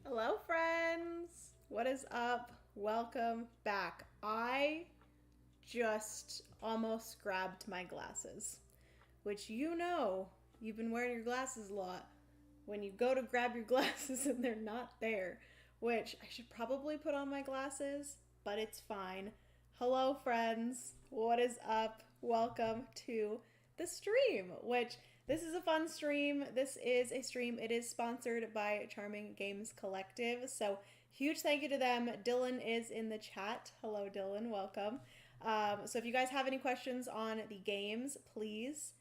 Hello, friends. What is up? Welcome back. I just almost grabbed my glasses, which you've been wearing your glasses a lot. When you go to grab your glasses and they're not there, which I should probably put on my glasses, but it's fine. Hello, friends. What is up? Welcome to the stream, which this is a fun stream. This is a stream. It is sponsored by Charming Games Collective. So huge thank you to them. Dylan is in the chat. Hello, Dylan. Welcome. So if you guys have any questions on the games, please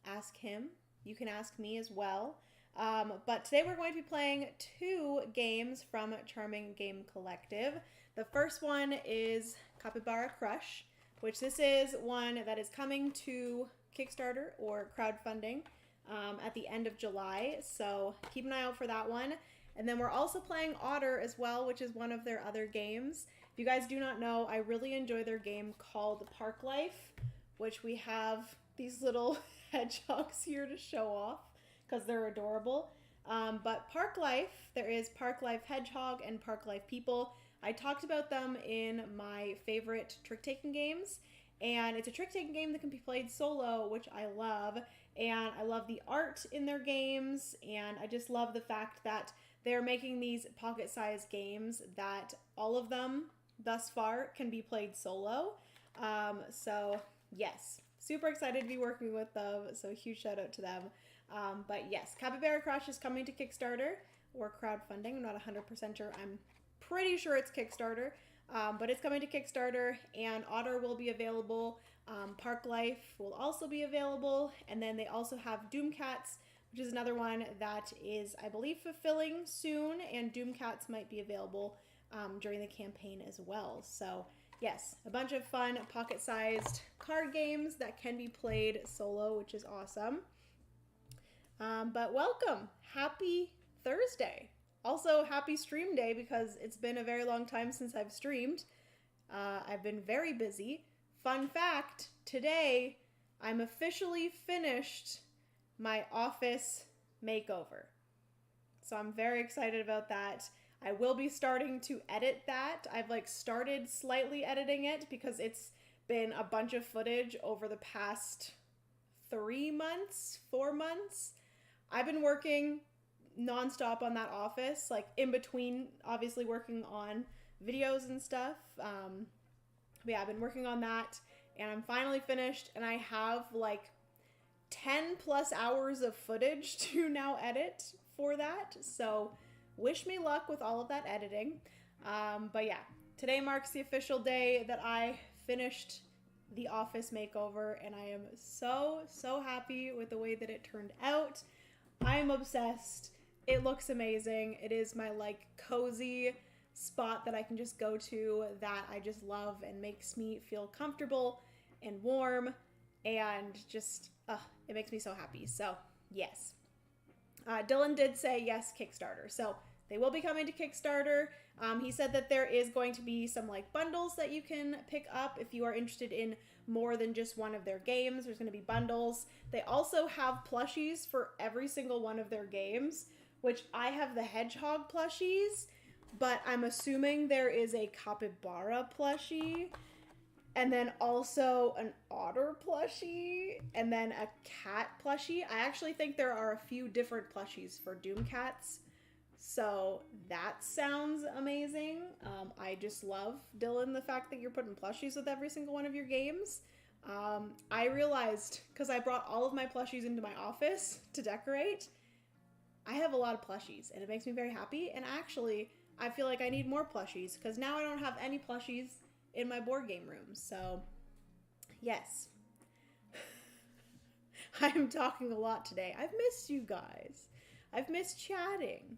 ask him. You can ask me as well. But today we're going to be playing two games from Charming Game Collective. The first one is Capybara Crush, which this is one that is coming to Kickstarter or crowdfunding at the end of July. So keep an eye out for that one. And then we're also playing Otter as well, which is one of their other games. If you guys do not know, I really enjoy their game called Park Life, which we have these little hedgehogs here to show off because they're adorable. But Park Life, there is Park Life Hedgehog and Park Life People. I talked about them in my favorite trick-taking games. And it's a trick-taking game that can be played solo, which I love. And I love the art in their games. And I just love the fact that they're making these pocket-sized games that all of them, thus far, can be played solo. So, yes. Super excited to be working with them. So, huge shout-out to them. But, yes. Capybara Crush is coming to Kickstarter or crowdfunding. I'm not 100% sure. I'm pretty sure it's Kickstarter. But it's coming to Kickstarter, and Otter will be available. Park Life will also be available. And then they also have Doomcats, which is another one that is, I believe, fulfilling soon. And Doomcats might be available during the campaign as well. So, yes, a bunch of fun pocket-sized card games that can be played solo, which is awesome. But welcome. Happy Thursday. Also, happy stream day because it's been a very long time since I've streamed. I've been very busy. Fun fact, today I'm officially finished my office makeover. So I'm very excited about that. I will be starting to edit that. I've started slightly editing it because it's been a bunch of footage over the past 3 months, 4 months. I've been working nonstop on that office, in between obviously working on videos and stuff. But yeah, I've been working on that and I'm finally finished, and I have 10 plus hours of footage to now edit for that. So wish me luck with all of that editing. But yeah, today marks the official day that I finished the office makeover, and I am so happy with the way that it turned out. I am obsessed. It looks amazing. It is my cozy spot that I can just go to that I just love and makes me feel comfortable and warm, and just it makes me so happy. So yes, Dylan did say yes, Kickstarter. So they will be coming to Kickstarter. He said that there is going to be some bundles that you can pick up if you are interested in more than just one of their games. There's going to be bundles. They also have plushies for every single one of their games, which I have the hedgehog plushies, but I'm assuming there is a capybara plushie, and then also an otter plushie, and then a cat plushie. I actually think there are a few different plushies for Doomcats, so that sounds amazing. I just love, Dylan, the fact that you're putting plushies with every single one of your games. I realized, because I brought all of my plushies into my office to decorate, I have a lot of plushies, and it makes me very happy. And actually, I feel like I need more plushies because now I don't have any plushies in my board game room. So, yes. I'm talking a lot today. I've missed you guys. I've missed chatting.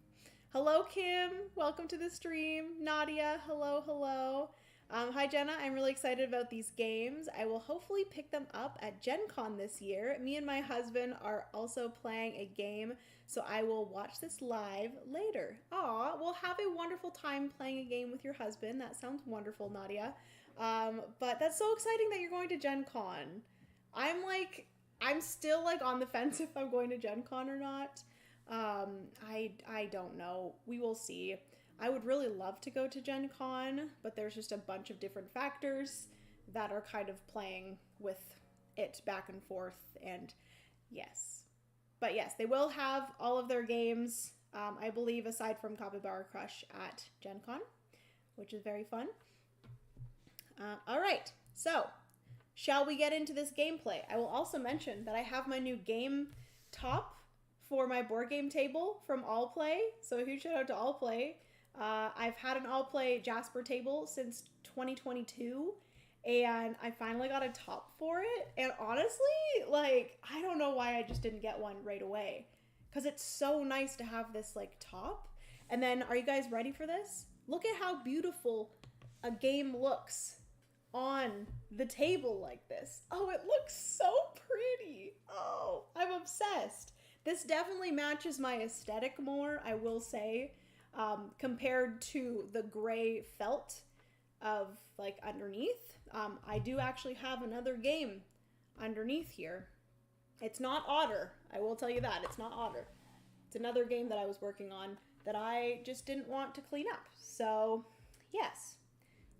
Hello, Kim. Welcome to the stream. Nadia, hello. Hi, Jenna. I'm really excited about these games. I will hopefully pick them up at Gen Con this year. Me and my husband are also playing a game, so I will watch this live later. Aw, well, have a wonderful time playing a game with your husband. That sounds wonderful, Nadia. But that's so exciting that you're going to Gen Con. I'm still on the fence if I'm going to Gen Con or not. I don't know. We will see. I would really love to go to Gen Con, but there's just a bunch of different factors that are kind of playing with it back and forth, and yes. But yes, they will have all of their games, I believe, aside from Capybara Crush at Gen Con, which is very fun. All right, so shall we get into this gameplay? I will also mention that I have my new game top for my board game table from All Play, so a huge shout out to All Play. I've had an All Play Jasper table since 2022, and I finally got a top for it, and honestly, like, I don't know why I just didn't get one right away, because it's so nice to have this, like, top. And then, are you guys ready for this? Look at how beautiful a game looks on the table like this. Oh, it looks so pretty. Oh, I'm obsessed. This definitely matches my aesthetic more, I will say, compared to the gray felt of, like, underneath. I do actually have another game underneath here. It's not Otter. I will tell you that. It's not Otter. It's another game that I was working on that I just didn't want to clean up. So, yes.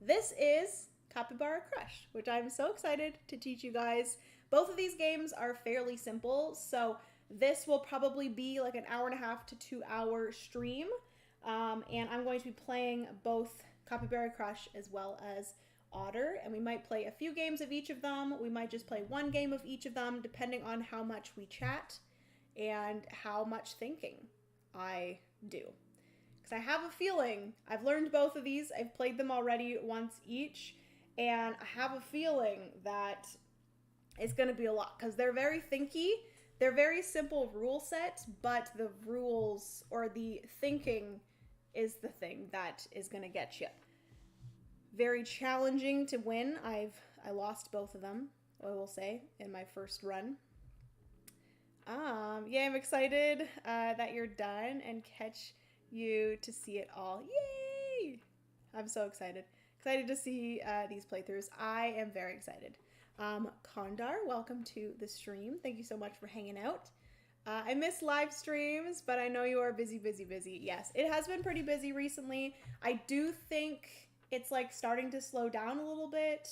This is Capybara Crush, which I'm so excited to teach you guys. Both of these games are fairly simple, so this will probably be like an 1.5 to 2 hour stream. And I'm going to be playing both Capybara Crush as well as Otter, and we might play a few games of each of them. We might just play one game of each of them, depending on how much we chat and how much thinking I do. Because I have a feeling, I've learned both of these, I've played them already once each, and I have a feeling that it's going to be a lot, because they're very thinky. They're very simple rule set, but the rules or the thinking is the thing that is going to get you. Very challenging to win. I lost both of them, I will say, in my first run. Yeah, I'm excited that you're done and catch you to see it all. Yay! I'm so excited. Excited to see these playthroughs. I am very excited. Kondar, welcome to the stream. Thank you so much for hanging out. I miss live streams, but I know you are busy, busy, busy. Yes, it has been pretty busy recently. I do think it's like starting to slow down a little bit.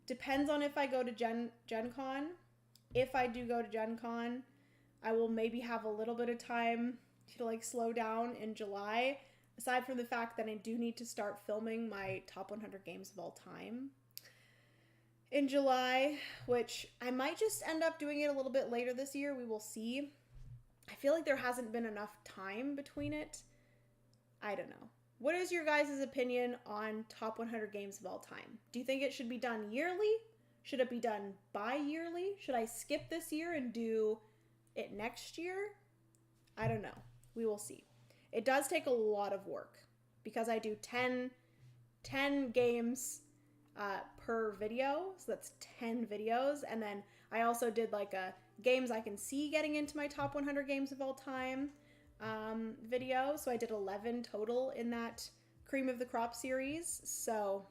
Depends on if I go to Gen Con. If I do go to Gen Con, I will maybe have a little bit of time to like slow down in July. Aside from the fact that I do need to start filming my top 100 games of all time in July, which I might just end up doing it a little bit later this year. We will see. I feel like there hasn't been enough time between it. I don't know. What is your guys' opinion on top 100 games of all time? Do you think it should be done yearly? Should it be done bi-yearly? Should I skip this year and do it next year? I don't know. We will see. It does take a lot of work because I do 10 games per video. So that's 10 videos. And then I also did like a games I can see getting into my top 100 games of all time video. So I did 11 total in that cream of the crop series. So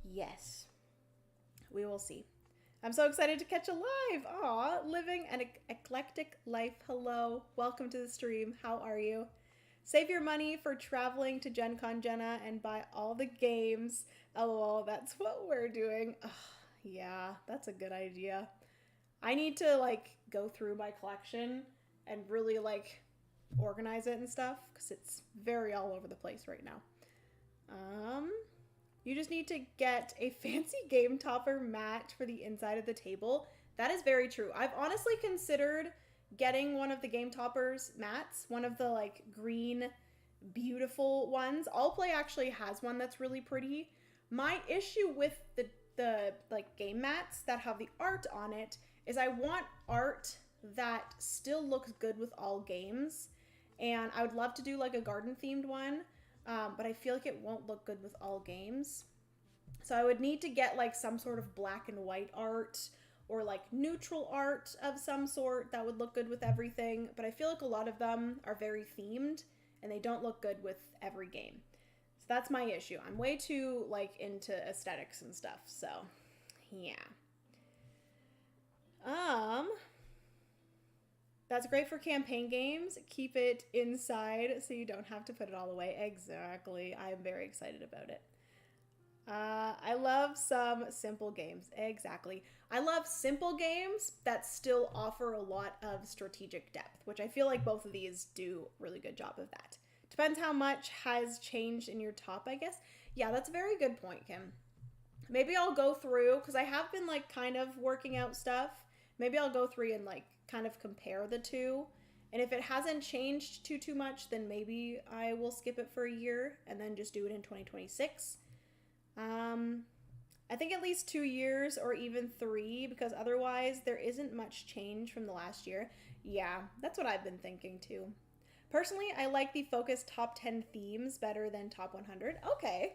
yes, we will see. I'm so excited to catch a live. Aw, living an eclectic life. Hello, welcome to the stream. How are you? Save your money for traveling to Gen Con, Jenna, and buy all the games. LOL, that's what we're doing. Ugh, yeah, that's a good idea. I need to like go through my collection and really like organize it and stuff because it's very all over the place right now. You just need to get a fancy game topper mat for the inside of the table. That is very true. I've honestly considered getting one of the game toppers mats, one of the like green beautiful ones. All Play actually has one that's really pretty. My issue with the like game mats that have the art on it is I want art that still looks good with all games, and I would love to do like a garden themed one, but I feel like it won't look good with all games. So I would need to get like some sort of black and white art or like neutral art of some sort that would look good with everything, but I feel like a lot of them are very themed and they don't look good with every game. So that's my issue. I'm way too like into aesthetics and stuff, so yeah. That's great for campaign games. Keep it inside so you don't have to put it all away. Exactly. I'm very excited about it. I love some simple games. Exactly. I love simple games that still offer a lot of strategic depth, which I feel like both of these do a really good job of that. Depends how much has changed in your top, I guess. Yeah, that's a very good point, Kim. Maybe I'll go through, because I have been like kind of working out stuff. Maybe I'll go through and like kind of compare the two. And if it hasn't changed too much, then maybe I will skip it for a year and then just do it in 2026. I think at least 2 years or even 3, because otherwise there isn't much change from the last year. Yeah, that's what I've been thinking too. Personally, I like the focused top 10 themes better than top 100. Okay,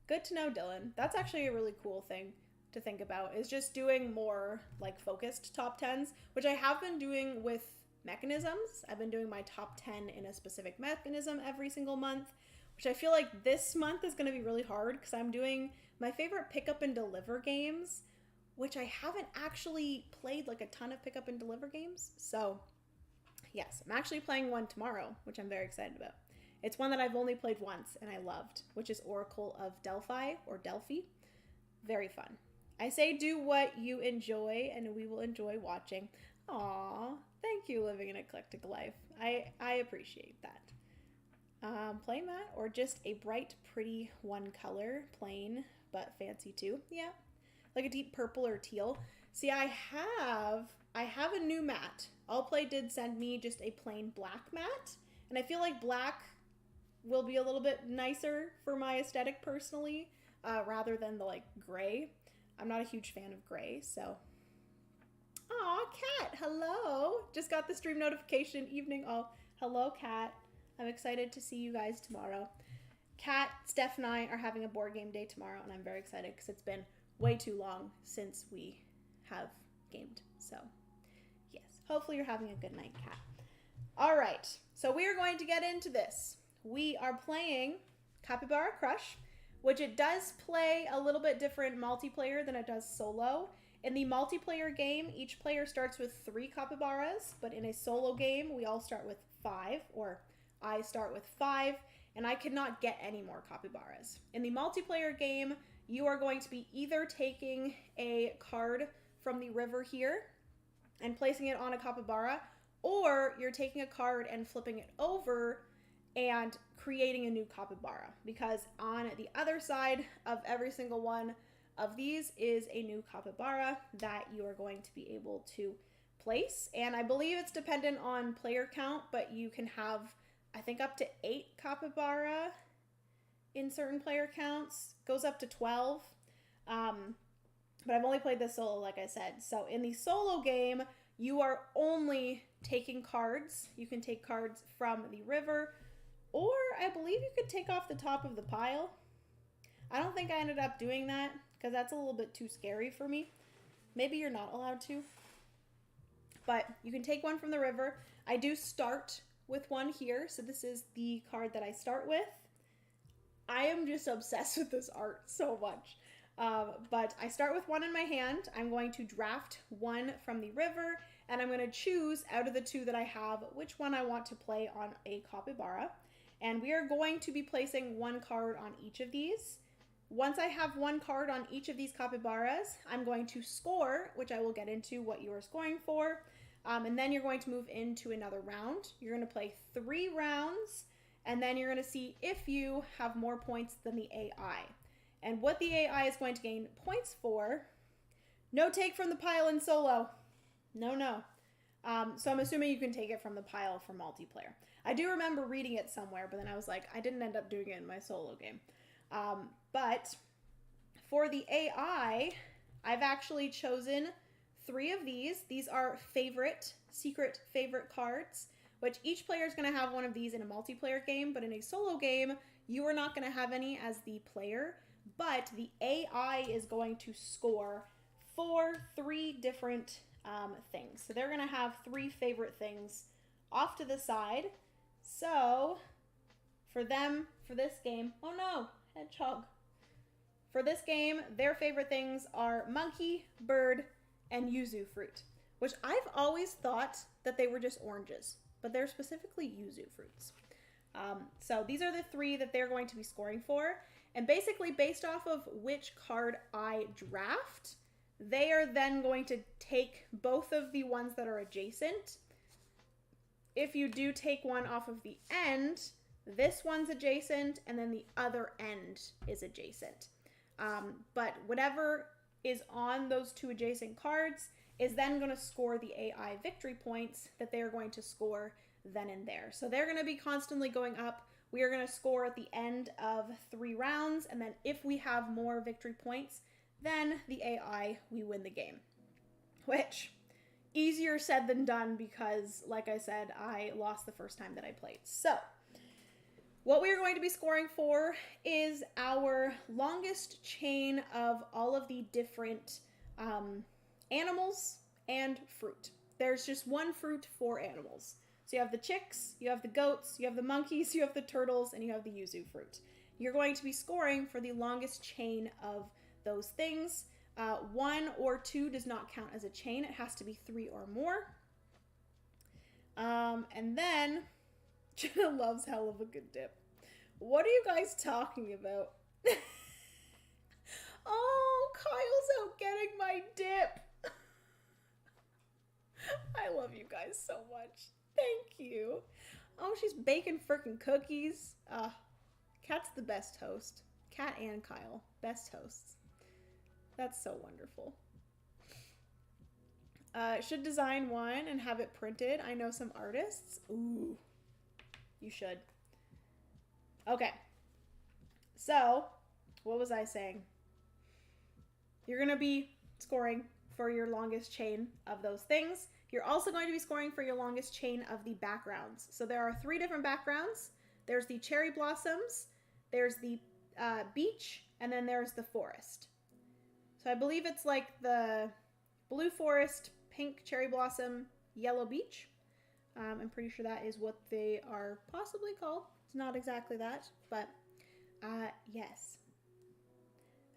good to know, Dylan. That's actually a really cool thing to think about, is just doing more like focused top 10s, which I have been doing with mechanisms. I've been doing my top 10 in a specific mechanism every single month, which I feel like this month is going to be really hard because I'm doing my favorite pick up and deliver games, which I haven't actually played like a ton of pick up and deliver games. So yes, I'm actually playing one tomorrow, which I'm very excited about. It's one that I've only played once and I loved, which is Oracle of Delphi or Delphi. Very fun. I say do what you enjoy and we will enjoy watching. Aw, thank you, living an eclectic life. I appreciate that. Playmat or just a bright, pretty one color, plain but fancy too. Yeah, like a deep purple or teal. See, I have a new mat. Allplay did send me just a plain black mat, and I feel like black will be a little bit nicer for my aesthetic personally, rather than the like gray. I'm not a huge fan of gray, so. Aw, Cat, hello. Just got the stream notification, evening. Oh, hello, Cat. I'm excited to see you guys tomorrow. Kat, Steph, and I are having a board game day tomorrow, and I'm very excited because it's been way too long since we have gamed. So, yes. Hopefully you're having a good night, Kat. All right. So we are going to get into this. We are playing Capybara Crush, which it does play a little bit different multiplayer than it does solo. In the multiplayer game, each player starts with 3 capybaras, but in a solo game, we all start with 5, or I start with 5, and I cannot get any more capybaras. In the multiplayer game, you are going to be either taking a card from the river here and placing it on a capybara, or you're taking a card and flipping it over and creating a new capybara, because on the other side of every single one of these is a new capybara that you are going to be able to place. And I believe it's dependent on player count, but you can have, I think, up to 8 capybara in certain player counts. Goes up to 12. But I've only played this solo, like I said. So in the solo game, you are only taking cards. You can take cards from the river, or I believe you could take off the top of the pile. I don't think I ended up doing that because that's a little bit too scary for me. Maybe you're not allowed to. But you can take one from the river. I do start with one here, so this is the card that I start with. I am just obsessed with this art so much. But I start with one in my hand. I'm going to draft one from the river, and I'm going to choose out of the 2 that I have which one I want to play on a capybara. And we are going to be placing 1 card on each of these. Once I have 1 card on each of these capybaras, I'm going to score, which I will get into what you are scoring for. And then you're going to move into another round. You're going to play 3 rounds, and then you're going to see if you have more points than the AI. And what the AI is going to gain points for, no take from the pile in solo. No. So I'm assuming you can take it from the pile for multiplayer. I do remember reading it somewhere, but then I was like, I didn't end up doing it in my solo game. But for the AI, I've actually chosen 3 of these. These are secret favorite cards, which each player is going to have one of these in a multiplayer game, but in a solo game, you are not going to have any as the player, but the AI is going to score for 3 different things. So they're going to have 3 favorite things off to the side. So for them, for this game, oh no, hedgehog. For this game, their favorite things are monkey, bird, and yuzu fruit, which I've always thought that they were just oranges, but they're specifically yuzu fruits. So these are the 3 that they're going to be scoring for. And basically, based off of which card I draft, they are then going to take both of the ones that are adjacent. If you do take one off of the end, this one's adjacent, and then the other end is adjacent. But whatever is on those 2 adjacent cards is then going to score the AI victory points that they're going to score then and there. So they're going to be constantly going up. We are going to score at the end of 3 rounds, and then if we have more victory points than the AI, we win the game. Which, easier said than done because, like I said, I lost the first time that I played. So, what we are going to be scoring for is our longest chain of all of the different animals and fruit. There's just one fruit for animals. So you have the chicks, you have the goats, you have the monkeys, you have the turtles, and you have the yuzu fruit. You're going to be scoring for the longest chain of those things. 1 or 2 does not count as a chain. It has to be 3 or more. And then, Jenna loves hell of a good dip. What are you guys talking about? Oh, Kyle's out getting my dip. I love you guys so much. Thank you. Oh, she's baking frickin' cookies. Kat's the best host. Kat and Kyle, best hosts. That's so wonderful. Should design one and have it printed. I know some artists. Ooh, you should. Okay. So, what was I saying? You're going to be scoring for your longest chain of those things. You're also going to be scoring for your longest chain of the backgrounds. So there are 3 different backgrounds. There's the cherry blossoms, there's the beach, and then there's the forest. So I believe it's like the blue forest, pink cherry blossom, yellow beach. I'm pretty sure that is what they are possibly called. It's not exactly that, but yes.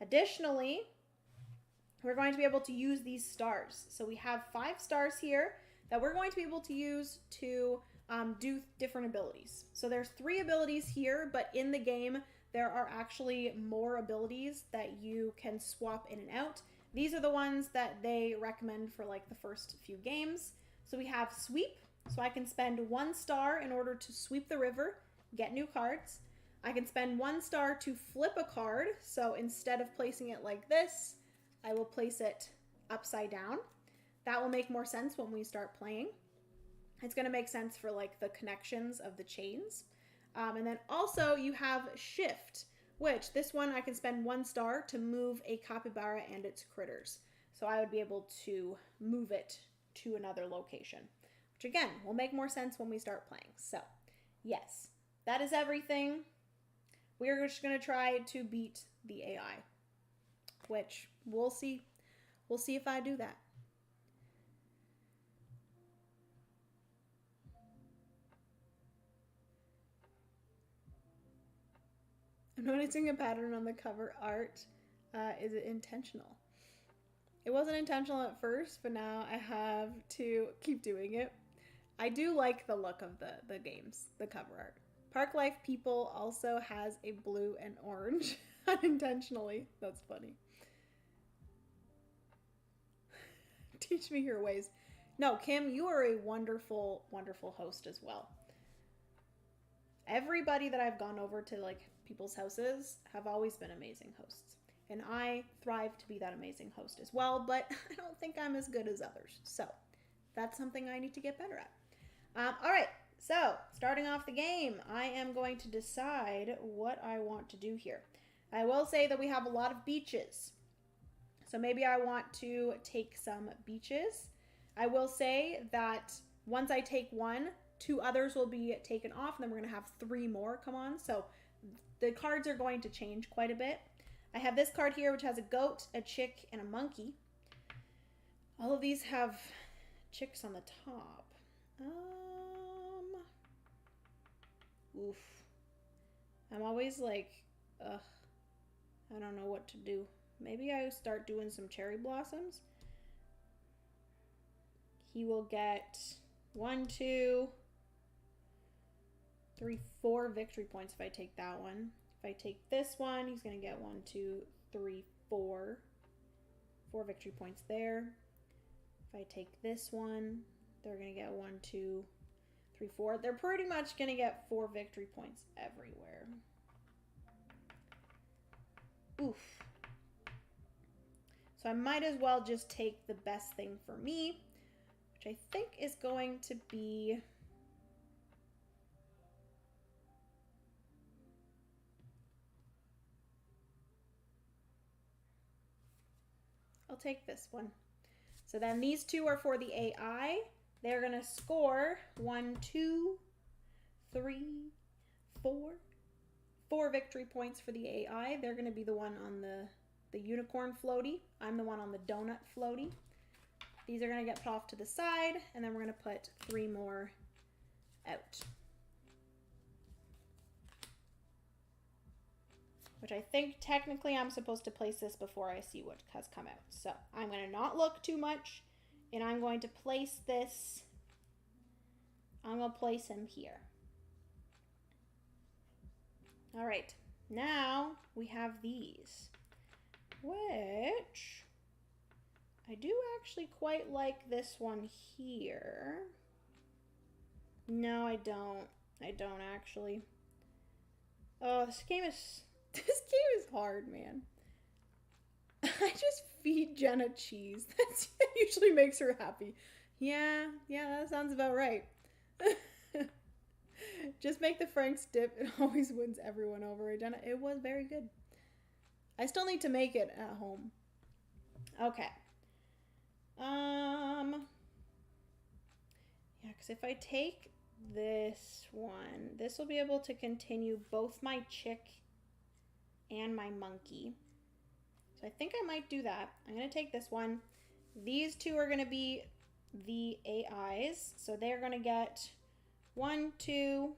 Additionally, we're going to be able to use these stars. So we have 5 stars here that we're going to be able to use to do different abilities. So there's 3 abilities here, but in the game, there are actually more abilities that you can swap in and out. These are the ones that they recommend for like the first few games. So we have sweep. So I can spend 1 star in order to sweep the river, get new cards. I can spend 1 star to flip a card. So instead of placing it like this, I will place it upside down. That will make more sense when we start playing. It's going to make sense for like the connections of the chains. And then also you have shift, which this one I can spend 1 star to move a capybara and its critters. So I would be able to move it to another location, which again will make more sense when we start playing. So yes, that is everything. We are just going to try to beat the AI, which we'll see. We'll see if I do that. I'm noticing a pattern on the cover art. Is it intentional? It wasn't intentional at first, but now I have to keep doing it. I do like the look of the games, the cover art. Park Life People also has a blue and orange unintentionally. That's funny. Teach me your ways. No, Kim, you are a wonderful, wonderful host as well. Everybody that I've gone over to like people's houses have always been amazing hosts. And I thrive to be that amazing host as well, but I don't think I'm as good as others. So that's something I need to get better at. All right, so starting off the game, I am going to decide what I want to do here. I will say that we have a lot of beaches. So maybe I want to take some beaches. I will say that once I take 1, 2 others will be taken off, and then we're going to have 3 more come on. So the cards are going to change quite a bit. I have this card here, which has a goat, a chick, and a monkey. All of these have chicks on the top. Oof. I'm always like, ugh, I don't know what to do. Maybe I start doing some cherry blossoms. he will get 1, 2, 3, 4 victory points if I take that one. If I take this one, he's going to get 1, 2, 3, 4. 4 victory points there. If I take this one, they're going to get 1, 2, 3, 4. They're pretty much going to get 4 victory points everywhere. Oof. So I might as well just take the best thing for me, which I think is going to be... I'll take this one. So then these two are for the AI. They're going to score 1, 2, 3, 4. 4 victory points for the AI. They're going to be the one on the unicorn floaty. I'm the one on the donut floaty. These are going to get put off to the side, and then we're going to put 3 more out. Which I think technically I'm supposed to place this before I see what has come out. So I'm going to not look too much, and I'm going to place this, I'm going to place him here. All right, now we have these, which I do actually quite like this one here. No, I don't. I don't actually. Oh, this game is hard, man. I just feed Jenna cheese. That usually makes her happy. Yeah, that sounds about right. Just make the Frank's dip. It always wins everyone over, Jenna. It was very good. I still need to make it at home. Okay. Yeah, because if I take this one, this will be able to continue both my chick and my monkey. So I think I might do that. I'm going to take this one. These two are going to be the AIs. So they're going to get 1, 2.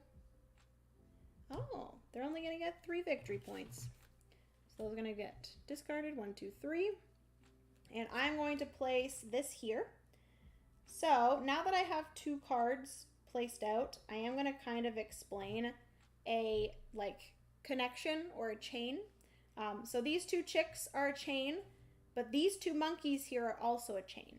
Oh, they're only going to get 3 victory points. So those are going to get discarded. 1, 2, 3. And I'm going to place this here. So now that I have 2 cards placed out, I am going to kind of explain a connection or a chain. So these 2 chicks are a chain, but these 2 monkeys here are also a chain,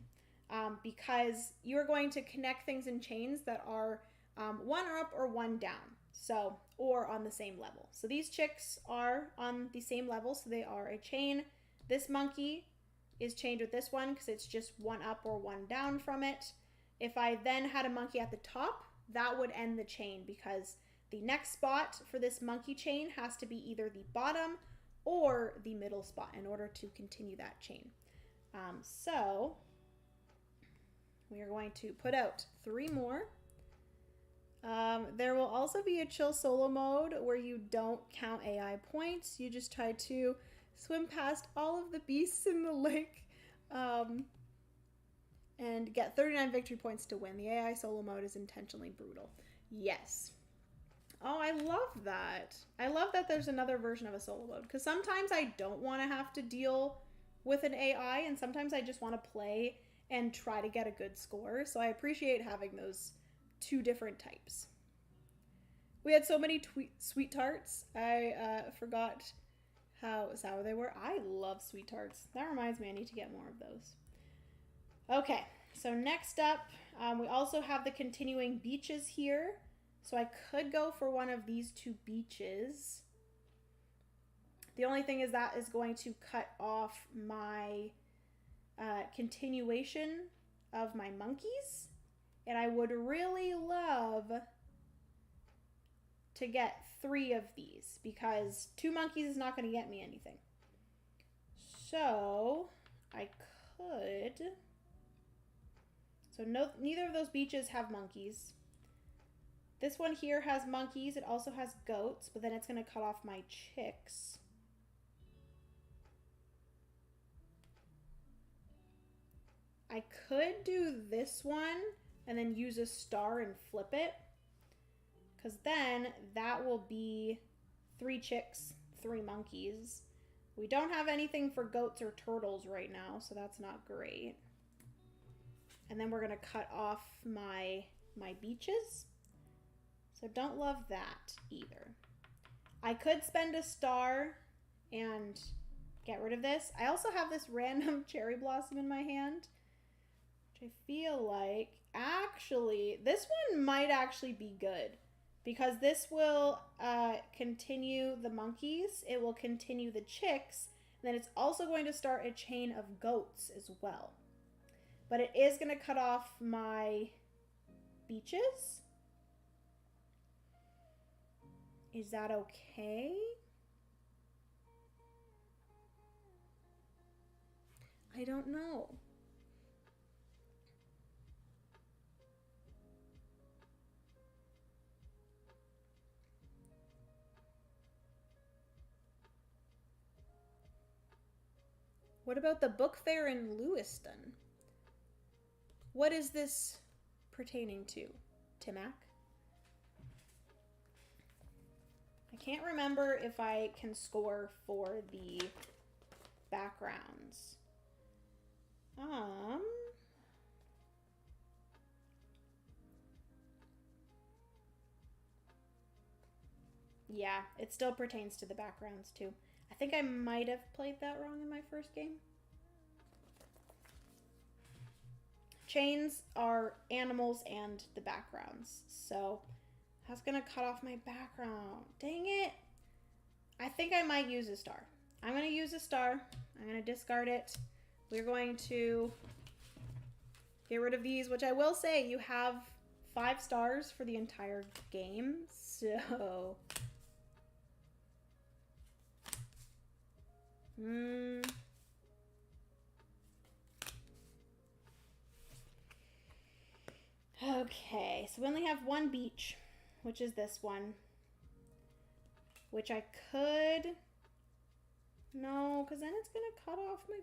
because you're going to connect things in chains that are 1 up or 1 down, so, or on the same level. So these chicks are on the same level, so they are a chain. This monkey is chained with this one because it's just 1 up or 1 down from it. If I then had a monkey at the top, that would end the chain, because the next spot for this monkey chain has to be either the bottom or the middle spot in order to continue that chain. So we are going to put out 3 more. There will also be a chill solo mode where you don't count AI points. You just try to swim past all of the beasts in the lake and get 39 victory points to win. The AI solo mode is intentionally brutal. Yes. Oh, I love that. I love that there's another version of a solo mode, because sometimes I don't want to have to deal with an AI, and sometimes I just want to play and try to get a good score. So I appreciate having those 2 different types. We had so many sweet tarts. I forgot how sour they were. I love sweet tarts. That reminds me, I need to get more of those. Okay, so next up, we also have the continuing beaches here. So I could go for one of these 2 beaches. The only thing is that is going to cut off my continuation of my monkeys. And I would really love to get 3 of these, because 2 monkeys is not going to get me anything. So I could... So neither of those beaches have monkeys. This one here has monkeys. It also has goats, but then it's going to cut off my chicks. I could do this one and then use a star and flip it, because then that will be 3 chicks, 3 monkeys. We don't have anything for goats or turtles right now, so that's not great. And then we're gonna cut off my beaches. So don't love that either. I could spend a star and get rid of this. I also have this random cherry blossom in my hand, which I feel like actually, this one might actually be good because this will continue the monkeys. It will continue the chicks. And then it's also going to start a chain of goats as well. But it is going to cut off my beaches. Is that okay? I don't know. What about the book fair in Lewiston? What is this pertaining to, Timac? I can't remember if I can score for the backgrounds. Yeah, it still pertains to the backgrounds too. I think I might have played that wrong in my first game. Chains are animals and the backgrounds. So that's gonna cut off my background. Dang it. I think I might use a star. I'm gonna use a star. I'm gonna discard it. We're going to get rid of these, which I will say you have 5 stars for the entire game. So okay, so we only have one beach, which is this one, which I could, no, because then it's gonna cut off my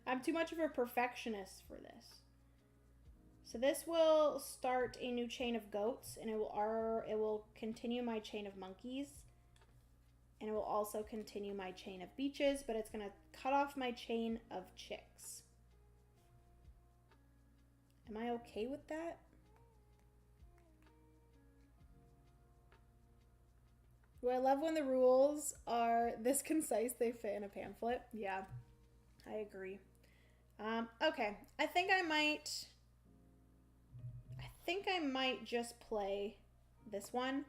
I'm too much of a perfectionist for this. So this will start a new chain of goats, and it will continue my chain of monkeys, and it will also continue my chain of beaches, but it's gonna cut off my chain of chicks. Am I okay with that? Do I love when the rules are this concise they fit in a pamphlet? Yeah, I agree. Okay, I think I might just play this one,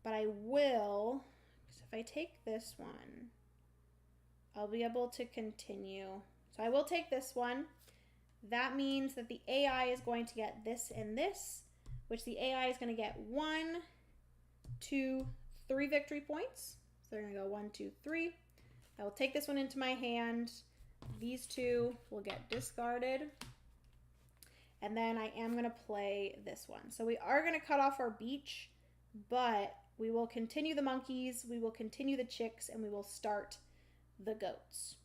but I will, because if I take this one, I'll be able to continue. So I will take this one. That means that the AI is going to get this and this, which the AI is going to get 1, 2, 3 victory points. So they're going to go 1, 2, 3. I will take this one into my hand. These 2 will get discarded. And then I am going to play this one. So we are going to cut off our beach, but we will continue the monkeys, we will continue the chicks, and we will start the goats,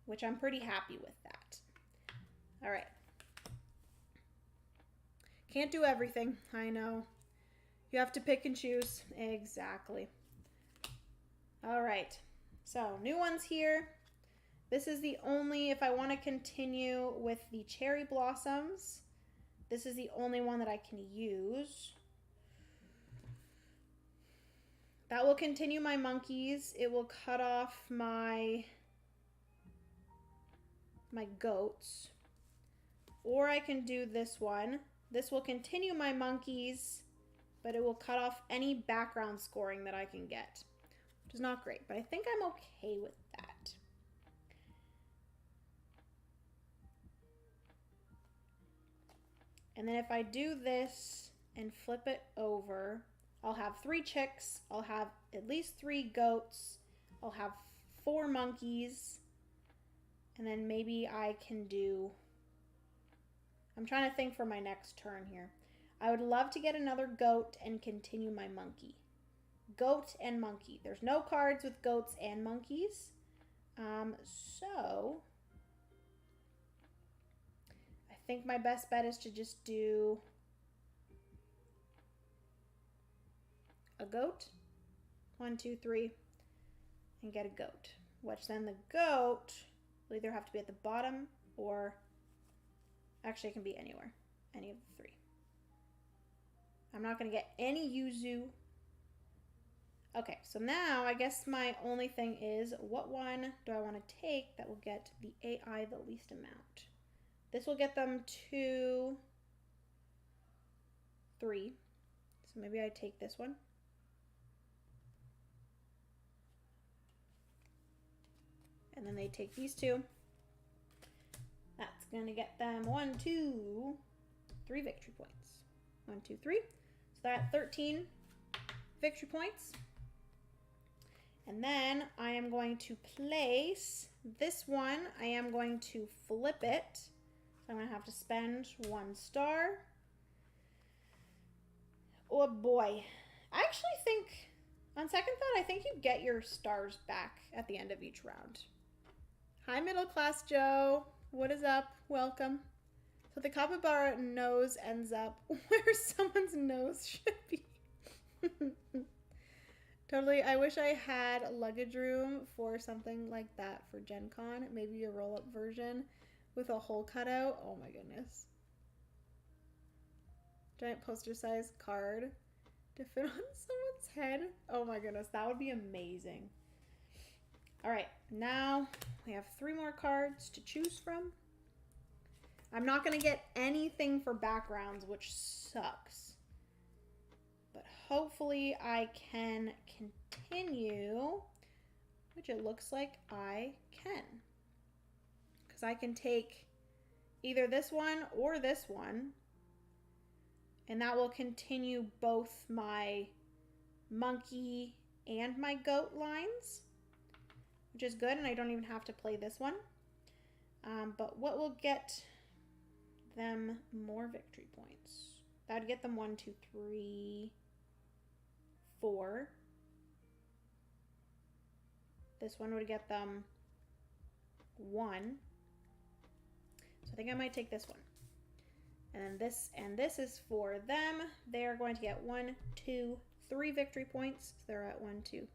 which I'm pretty happy with that. All right. Can't do everything, I know. You have to pick and choose. Exactly. All right. So, new ones here. This is the only, if I want to continue with the cherry blossoms, this is the only one that I can use. That will continue my monkeys. It will cut off my goats. Or I can do this one. This will continue my monkeys, but it will cut off any background scoring that I can get, which is not great, but I think I'm okay with that. And then if I do this and flip it over, I'll have 3 chicks, I'll have at least 3 goats, I'll have 4 monkeys, and then maybe I can do, I'm trying to think for my next turn here. I would love to get another goat and continue my monkey. Goat and monkey. There's no cards with goats and monkeys. So I think my best bet is to just do a goat. 1, 2, 3, and get a goat. Which then the goat It'll either have to be at the bottom or actually it can be anywhere. Any of the three. I'm not going to get any yuzu. Okay, so now I guess my only thing is what one do I want to take that will get the AI the least amount? This will get them to 3. So maybe I take this one. And then they take these 2. That's going to get them 1, 2, 3 victory points. 1, 2, 3. So they're at 13 victory points. And then I am going to place this one. I am going to flip it. So I'm going to have to spend 1 star. Oh boy. I actually think, on second thought, I think you get your stars back at the end of each round. Hi, middle class Joe. What is up? Welcome. So the capybara nose ends up where someone's nose should be. Totally. I wish I had luggage room for something like that for Gen Con. Maybe a roll-up version with a hole cutout. Oh my goodness. Giant poster size card to fit on someone's head. Oh my goodness. That would be amazing. All right. Now we have 3 more cards to choose from. I'm not going to get anything for backgrounds, which sucks. But hopefully I can continue, which it looks like I can. Because I can take either this one or this one, and that will continue both my monkey and my goat lines, which is good, and I don't even have to play this one. But what will get them more victory points? That would get them 1, 2, 3, 4. This one would get them 1. So I think I might take this one. And this is for them. They are going to get 1, 2, 3 victory points. So they're at 1, 2.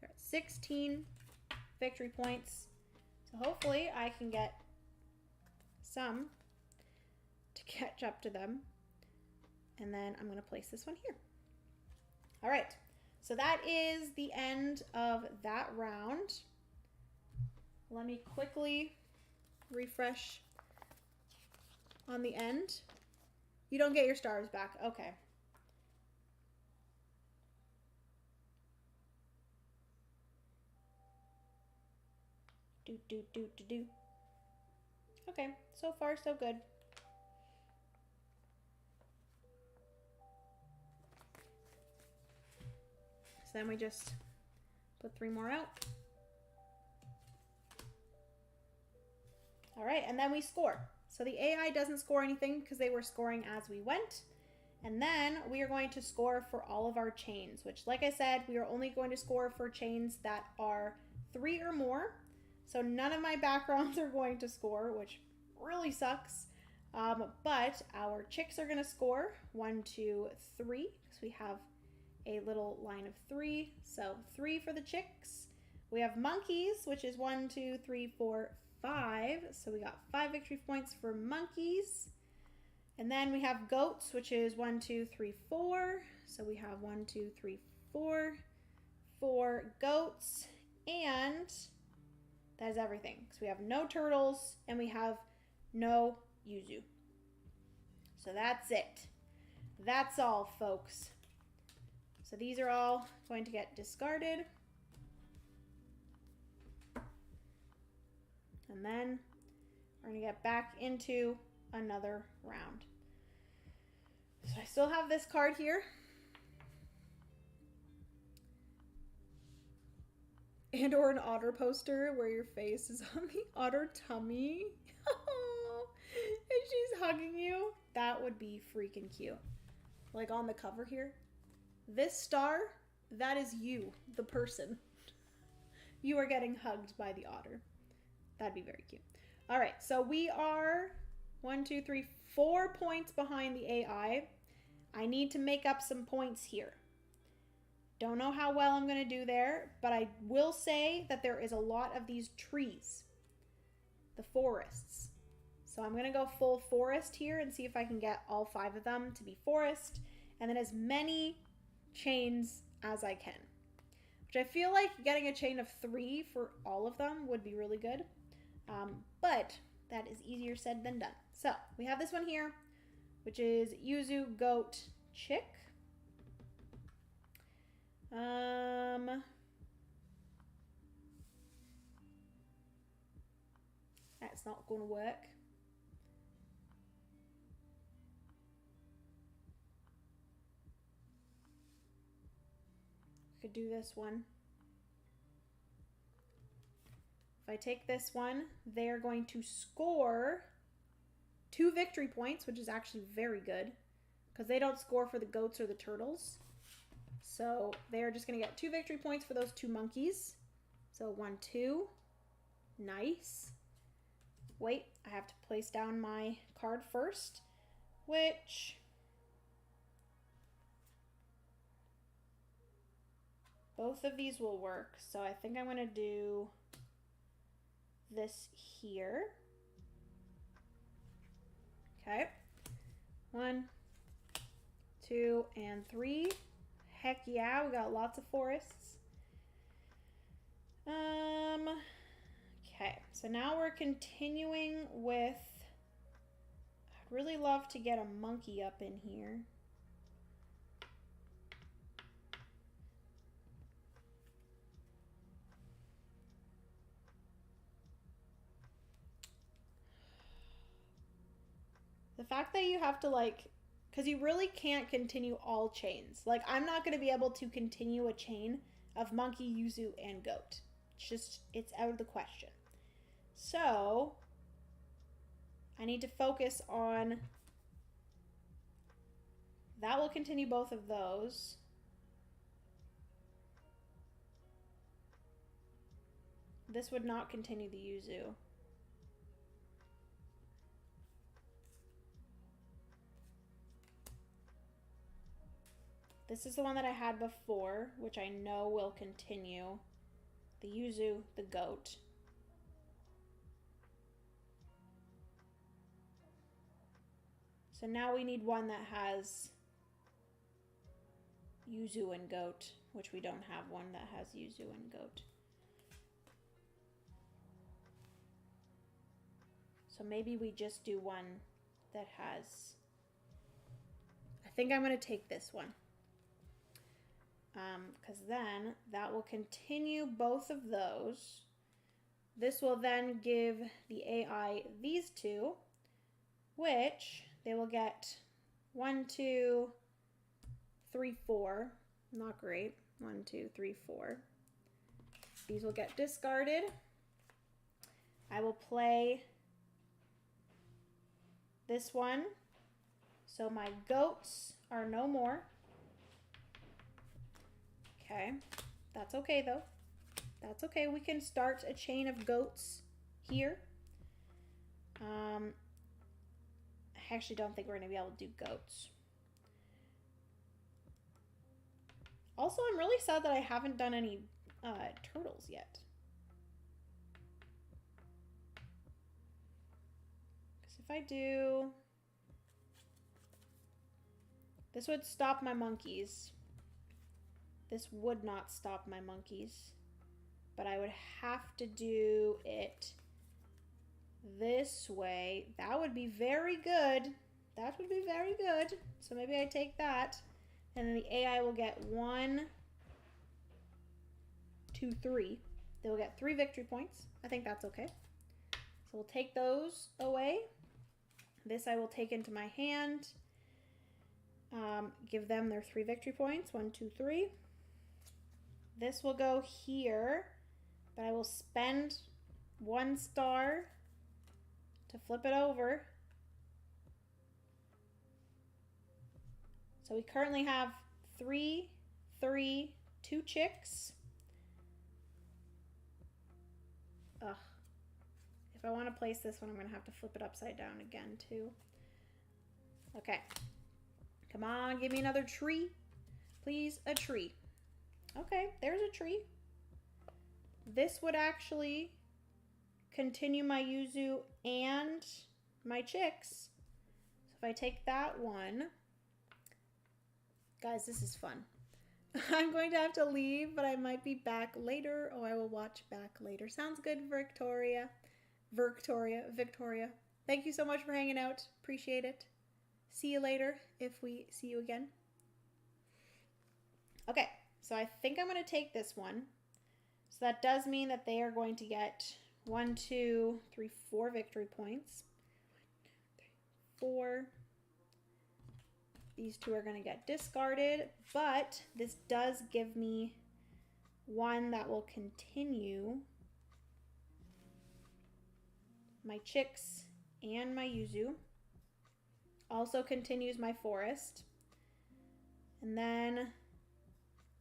They're at 16 victory points. So hopefully I can get some to catch up to them. And then I'm going to place this one here. All right. So that is the end of that round. Let me quickly refresh on the end. You don't get your stars back. Okay. Do. Okay, so far so good. So then we just put 3 more out. All right, and then we score. So the AI doesn't score anything because they were scoring as we went. And then we are going to score for all of our chains, which, like I said, we are only going to score for chains that are 3 or more. So none of my backgrounds are going to score, which really sucks. But our chicks are going to score 1, 2, 3, because we have a little line of 3. So 3 for the chicks. We have monkeys, which is 1, 2, 3, 4, 5. So we got 5 victory points for monkeys. And then we have goats, which is 1, 2, 3, 4. So we have 1, 2, 3, 4. 4 goats. And that is everything. So we have no turtles and we have no yuzu. So that's it. That's all, folks. So these are all going to get discarded. And then we're going to get back into another round. So I still have this card here. And or an otter poster where your face is on the otter tummy. And she's hugging you. That would be freaking cute. Like on the cover here. This star, that is you, the person. You are getting hugged by the otter. That'd be very cute. All right, so we are 1, 2, 3, 4 points behind the AI. I need to make up some points here. Don't know how well I'm going to do there, but I will say that there is a lot of these trees. the forests. So I'm going to go full forest here and see if I can get all 5 of them to be forest, and then as many chains as I can. Which I feel like getting a chain of 3 for all of them would be really good. But that is easier said than done. So we have this one here, which is yuzu, goat, chick. That's not going to work. Could do this one. If I take this one, they're going to score 2 victory points, which is actually very good because they don't score for the goats or the turtles. So they're just going to get 2 victory points for those 2 monkeys. So 1, 2. Nice. Wait, I have to place down my card first, which both of these will work. So I think I'm going to do this here. Okay. 1, 2, and 3. Heck yeah, we got lots of forests. Okay, so now we're continuing with, I'd really love to get a monkey up in here. The fact that you have to because you really can't continue all chains. Like, I'm not going to be able to continue a chain of monkey, yuzu, and goat. It's out of the question. So, I need to focus on, that will continue both of those. This would not continue the yuzu. This is the one that I had before, which I know will continue. The yuzu, the goat. So now we need one that has yuzu and goat, which we don't have one that has yuzu and goat. So maybe we just do one that has, I think I'm going to take this one. Because then that will continue both of those. This will then give the AI these 2, which they will get 1, 2, 3, 4. Not great. 1, 2, 3, 4. These will get discarded. I will play this one. So my goats are no more. Okay, that's okay though. That's okay. We can start a chain of goats here. I actually don't think we're going to be able to do goats. Also, I'm really sad that I haven't done any turtles yet. Because if I do, this would stop my monkeys. This would not stop my monkeys, but I would have to do it this way. That would be very good. That would be very good. So maybe I take that, and then the AI will get 1, 2, 3. They will get 3 victory points. I think that's okay. So we'll take those away. This I will take into my hand. Give them their 3 victory points. 1, 2, 3. This will go here, but I will spend 1 star to flip it over. So we currently have 3, 3, 2 chicks. Ugh. If I want to place this one, I'm going to have to flip it upside down again too. Okay. Come on, give me another tree. Please, a tree. Okay, there's a tree. This would actually continue my yuzu and my chicks. So if I take that one, guys, this is fun. I'm going to have to leave, but I might be back later. Oh, I will watch back later. Sounds good, Victoria. Victoria. Thank you so much for hanging out. Appreciate it. See you later if we see you again. Okay, so I think I'm going to take this one. So that does mean that they are going to get 1, 2, 3, 4 victory points. 4. These two are going to get discarded, but this does give me one that will continue my chicks and my yuzu. Also continues my forest. And then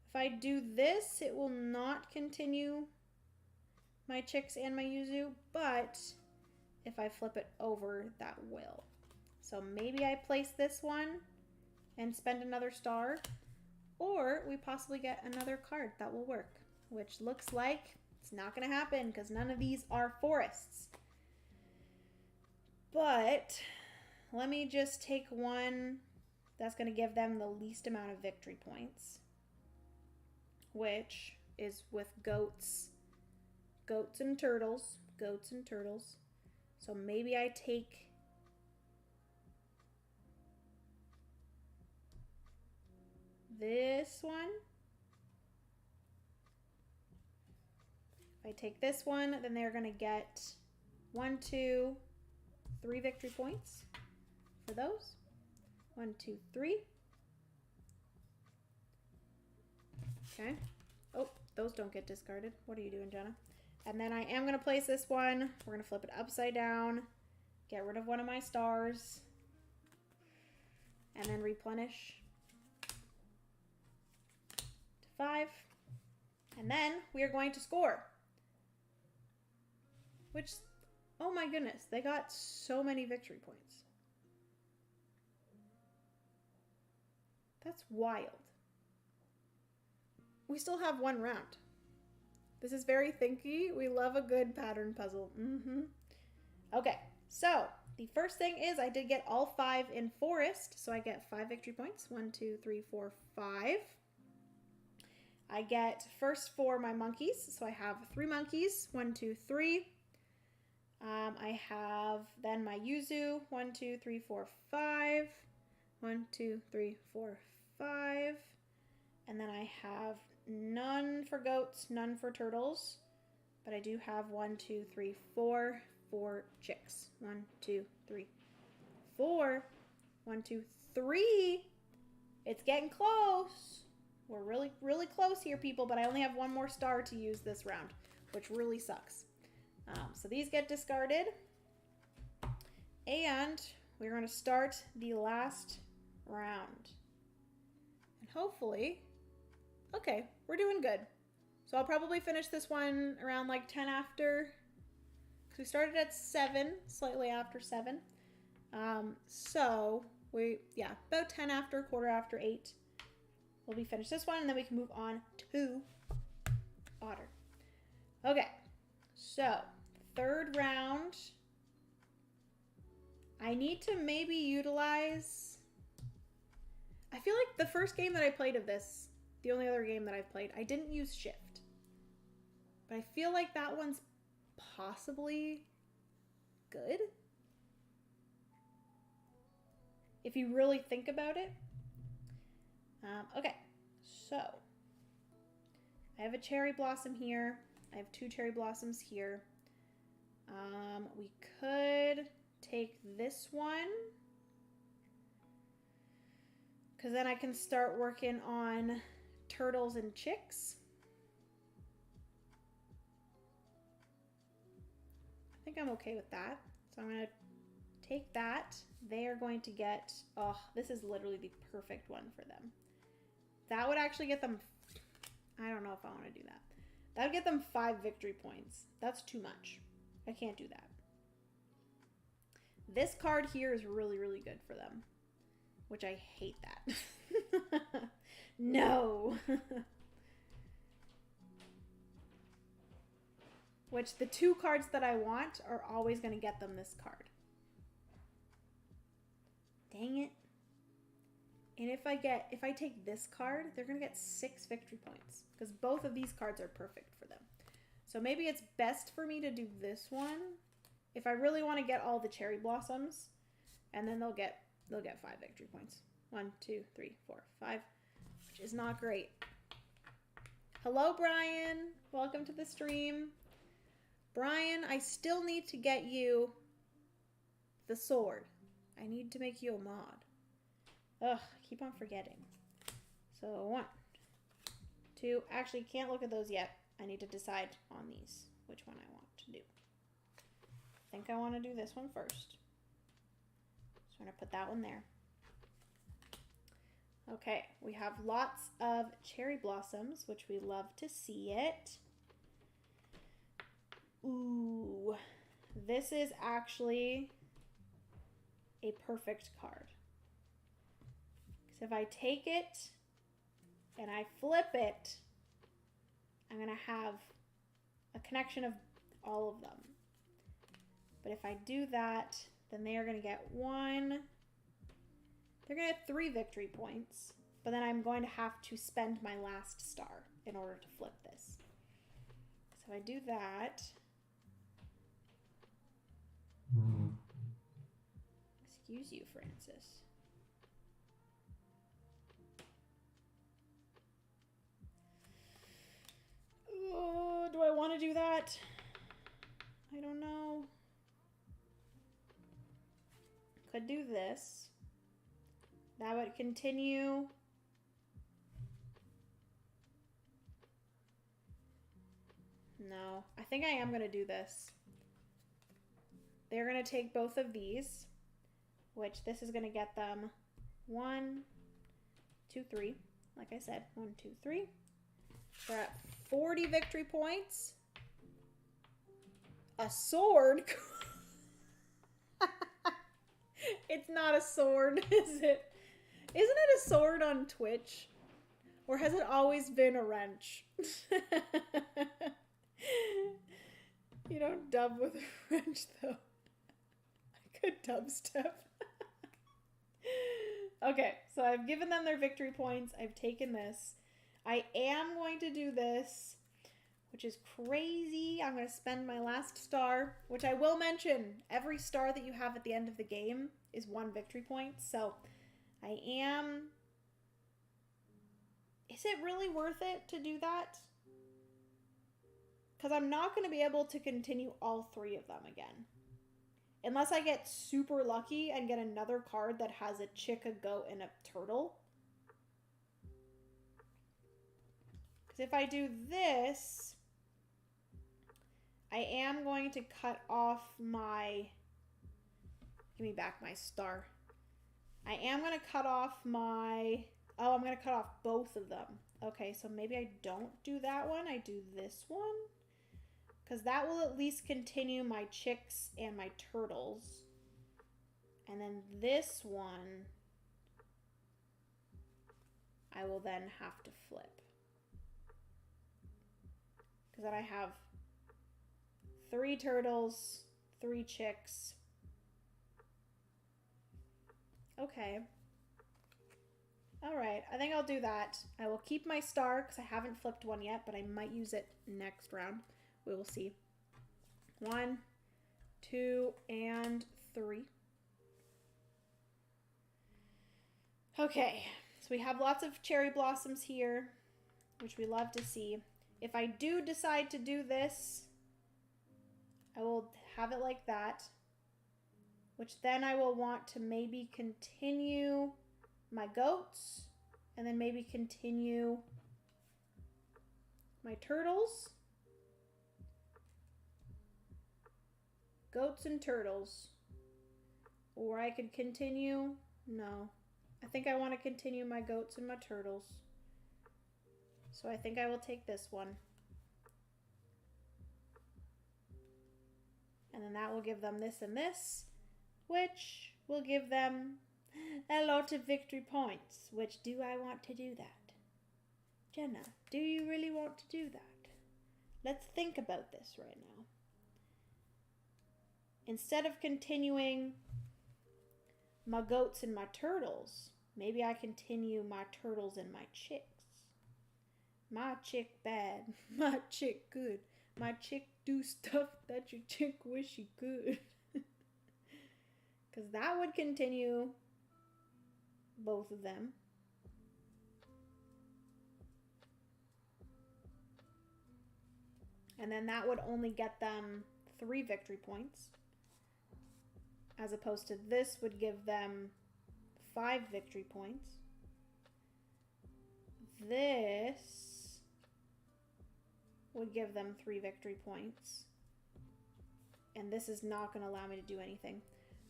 if I do this, it will not continue my chicks and my yuzu, but if I flip it over, that will. So maybe I place this one and spend another star, or we possibly get another card that will work, which looks like it's not going to happen because none of these are forests. But let me just take one that's going to give them the least amount of victory points, which is with goats and turtles. So maybe I take this one. If I take this one, then they're going to get 1, 2, 3 victory points for those. 1, 2, 3. Okay. Oh, those don't get discarded. What are you doing, Jenna? And then I am going to place this one. We're going to flip it upside down. Get rid of one of my stars. And then replenish to 5. And then we are going to score. Which, oh my goodness, they got so many victory points. That's wild. We still have one round. This is very thinky. We love a good pattern puzzle. Okay, so the first thing is I did get all 5 in forest, so I get 5 victory points. 1, 2, 3, 4, 5. I get first for my monkeys, so I have 3 monkeys. 1, 2, 3. I have then my yuzu. 1, 2, 3, 4, 5. 1, 2, 3, 4, 5. And then I have none for goats, none for turtles. But I do have 1, 2, 3, 4 chicks. 1, 2, 3, 4. 1, 2, 3. It's getting close. We're really, really close here, people, but I only have one more star to use this round, which really sucks. So these get discarded. And we're going to start the last round. And hopefully, okay, we're doing good. So I'll probably finish this one around like 10 after, because we started at 7, slightly after 7. So about 10 after, quarter after 8. We'll be finished this one, and then we can move on to Otter. Okay, so third round. I need to maybe utilize, I feel like the first game that I played of this, the only other game that I've played, I didn't use shift. But I feel like that one's possibly good. If you really think about it. Okay, so I have a cherry blossom here. I have 2 cherry blossoms here. We could take this one, because then I can start working on turtles and chicks. I think I'm okay with that. So I'm going to take that. They are going to get, oh, this is literally the perfect one for them. That would actually get them, I don't know if I want to do that. That would get them 5 victory points. That's too much. I can't do that. This card here is really, really good for them, which I hate that. No. which the 2 cards that I want are always going to get them this card. Dang it. And if I take this card, they're going to get 6 victory points because both of these cards are perfect for them. So maybe it's best for me to do this one if I really want to get all the cherry blossoms, and then they'll get 5 victory points. 1, 2, 3, 4, 5, which is not great. Hello, Brian. Welcome to the stream. Brian, I still need to get you the sword. I need to make you a mod. Ugh, I keep on forgetting. So 1, 2, actually can't look at those yet. I need to decide on these, which one I want to do. I think I want to do this one first. So I'm going to put that one there. Okay, we have lots of cherry blossoms, which we love to see it. Ooh, this is actually a perfect card. Because if I take it and I flip it, I'm going to have a connection of all of them. But if I do that, then they are going to get 1. They're going to get 3 victory points. But then I'm going to have to spend my last star in order to flip this. So I do that. Excuse you, Francis. Oh, do I want to do that? I don't know. Could do this. That would continue. No, I think I am going to do this. They're going to take both of these, which this is going to get them 1, 2, 3. Like I said, 1, 2, 3. We're at 40 victory points. A sword? It's not a sword, is it? Isn't it a sword on Twitch? Or has it always been a wrench? You don't dub with a wrench, though. I could dubstep. Okay, so I've given them their victory points. I've taken this. I am going to do this, which is crazy. I'm going to spend my last star, which I will mention. Every star that you have at the end of the game is 1 victory point. So I am... Is it really worth it to do that? Because I'm not going to be able to continue all 3 of them again. Unless I get super lucky and get another card that has a chick, a goat, and a turtle. Because if I do this, I am going to cut off my... Give me back my star. I am going to cut off my... Oh, I'm going to cut off both of them. Okay, so maybe I don't do that one. I do this one. Because that will at least continue my chicks and my turtles. And then this one, I will then have to flip. Because then I have 3 turtles, 3 chicks. Okay. Alright, I think I'll do that. I will keep my star because I haven't flipped one yet, but I might use it next round. We will see. 1, 2, and 3. Okay, so we have lots of cherry blossoms here, which we love to see. If I do decide to do this, I will have it like that, which then I will want to maybe continue my goats, and then maybe continue my turtles. Goats and turtles. Or I could continue... No. I think I want to continue my goats and my turtles. So I think I will take this one. And then that will give them this and this, which will give them a lot of victory points. Which, do I want to do that? Jenna, do you really want to do that? Let's think about this right now. Instead of continuing my goats and my turtles, maybe I continue my turtles and my chicks. My chick bad, my chick good. My chick do stuff that your chick wish she could. Because that would continue both of them. And then that would only get them 3 victory points. As opposed to this would give them 5 victory points. This would give them 3 victory points. And this is not going to allow me to do anything.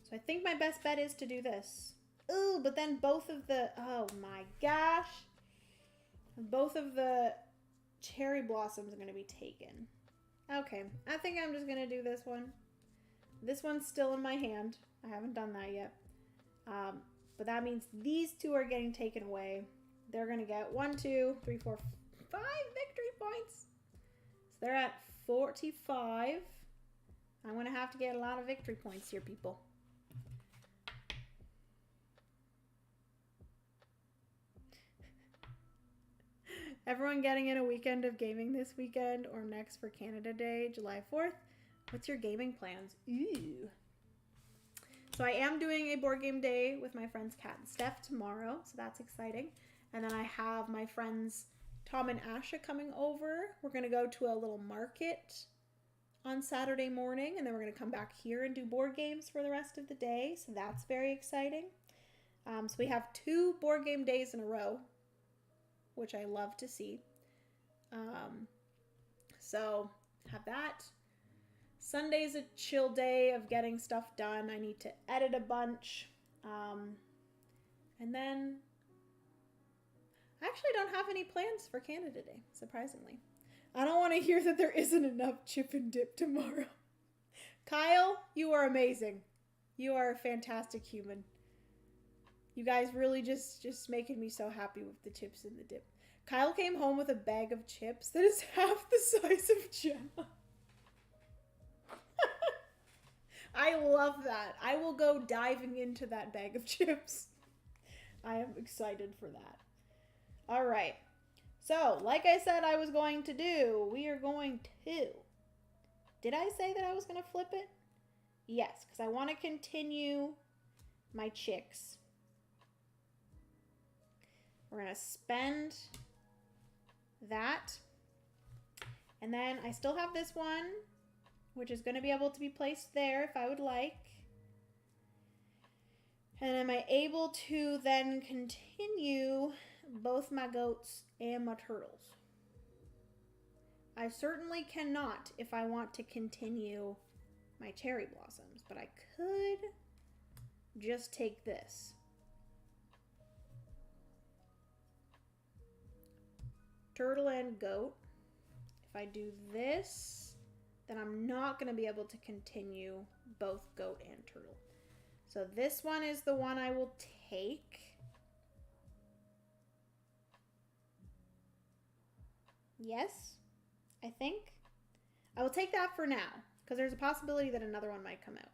So I think my best bet is to do this. Ooh, but then both of the... Oh my gosh. Both of the cherry blossoms are going to be taken. Okay, I think I'm just going to do this one. This one's still in my hand. I haven't done that yet. But that means these 2 are getting taken away. They're going to get 1, 2, 3, 4, 5 victory points. So they're at 45. I'm going to have to get a lot of victory points here, people. Everyone getting in a weekend of gaming this weekend or next for Canada Day, July 4th? What's your gaming plans? Ooh. So I am doing a board game day with my friends Kat and Steph tomorrow, so that's exciting. And then I have my friends Tom and Asha coming over. We're going to go to a little market on Saturday morning, and then we're going to come back here and do board games for the rest of the day, so that's very exciting. So we have 2 board game days in a row, which I love to see. So have that. Sunday's a chill day of getting stuff done. I need to edit a bunch. And then I actually don't have any plans for Canada Day, surprisingly. I don't want to hear that there isn't enough chip and dip tomorrow. Kyle, you are amazing. You are a fantastic human. You guys really just making me so happy with the chips and the dip. Kyle came home with a bag of chips that is half the size of Gemma. I love that. I will go diving into that bag of chips. I am excited for that. All right. So, like I said I was going to do, we are going to... Did I say that I was going to flip it? Yes, because I want to continue my chicks. We're going to spend that. And then I still have this one, which is going to be able to be placed there if I would like. And am I able to then continue both my goats and my turtles? I certainly cannot if I want to continue my cherry blossoms, but I could just take this. Turtle and goat. If I do this, then I'm not going to be able to continue both goat and turtle. So this one is the one I will take. Yes, I think. I will take that for now, because there's a possibility that another one might come out.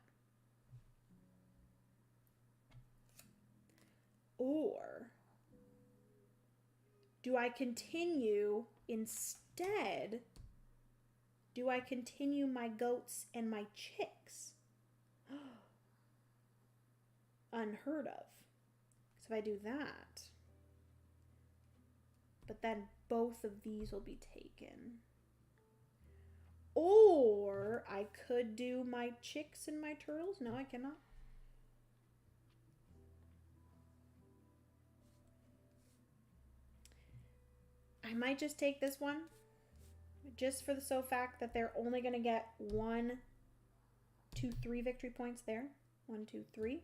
Or do I continue instead? Do I continue my goats and my chicks? Unheard of. So if I do that, but then both of these will be taken. Or I could do my chicks and my turtles. No, I cannot. I might just take this one, just for the sole fact that they're only going to get 1, 2, 3 victory points there. 1, 2, 3.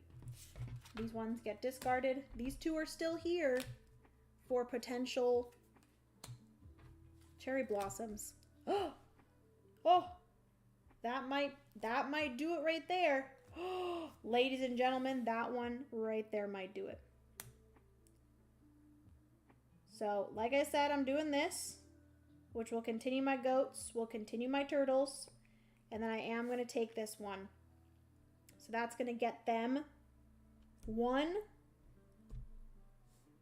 These ones get discarded. These 2 are still here for potential cherry blossoms. Oh, that might do it right there. Ladies and gentlemen, that one right there might do it. So, like I said, I'm doing this. which will continue my goats, will continue my turtles, and then I am going to take this one. So that's going to get them 1.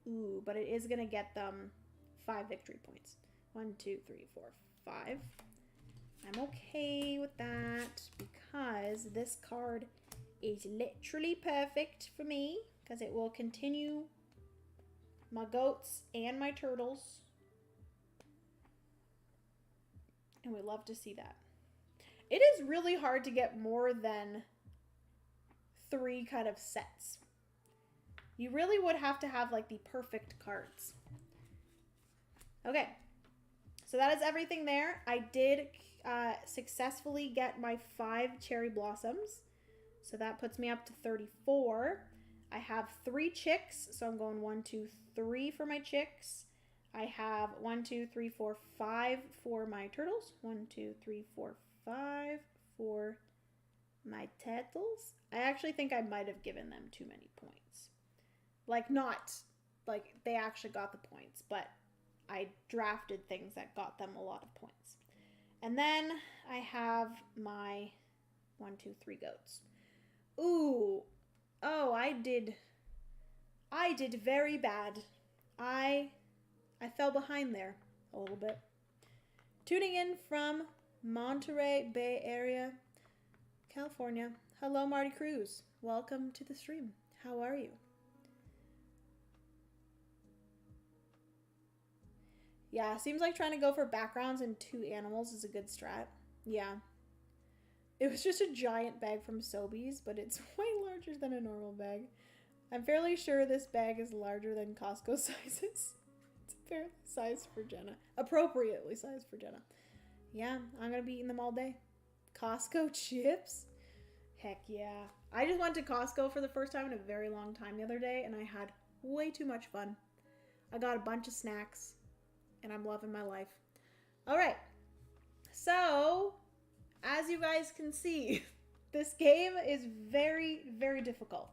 Ooh, but it is going to get them 5 victory points. 1, 2, 3, 4, 5. I'm okay with that because this card is literally perfect for me because it will continue my goats and my turtles. And we love to see that. It is really hard to get more than 3 kind of sets. You really would have to have like the perfect cards. Okay, so that is everything there. I did successfully get my 5 cherry blossoms. So that puts me up to 34. I have 3 chicks, so I'm going 1, 2, 3 for my chicks. I have 1, 2, 3, 4, 5 for my turtles. 1, 2, 3, 4, 5 for my turtles. I actually think I might have given them too many points. Like, not like they actually got the points, but I drafted things that got them a lot of points. And then I have my 1, 2, 3 goats. Ooh. Oh, I did very bad. I fell behind there a little bit. Tuning in from Monterey Bay Area, California. Hello, Marty Cruz. Welcome to the stream. How are you? Yeah, seems like trying to go for backgrounds and 2 animals is a good strat. Yeah. It was just a giant bag from Sobeys, but it's way larger than a normal bag. I'm fairly sure this bag is larger than Costco sizes. It's apparently sized for Jenna. Appropriately sized for Jenna. Yeah, I'm going to be eating them all day. Costco chips? Heck yeah. I just went to Costco for the first time in a very long time the other day, and I had way too much fun. I got a bunch of snacks, and I'm loving my life. All right. So, as you guys can see, this game is very, very difficult.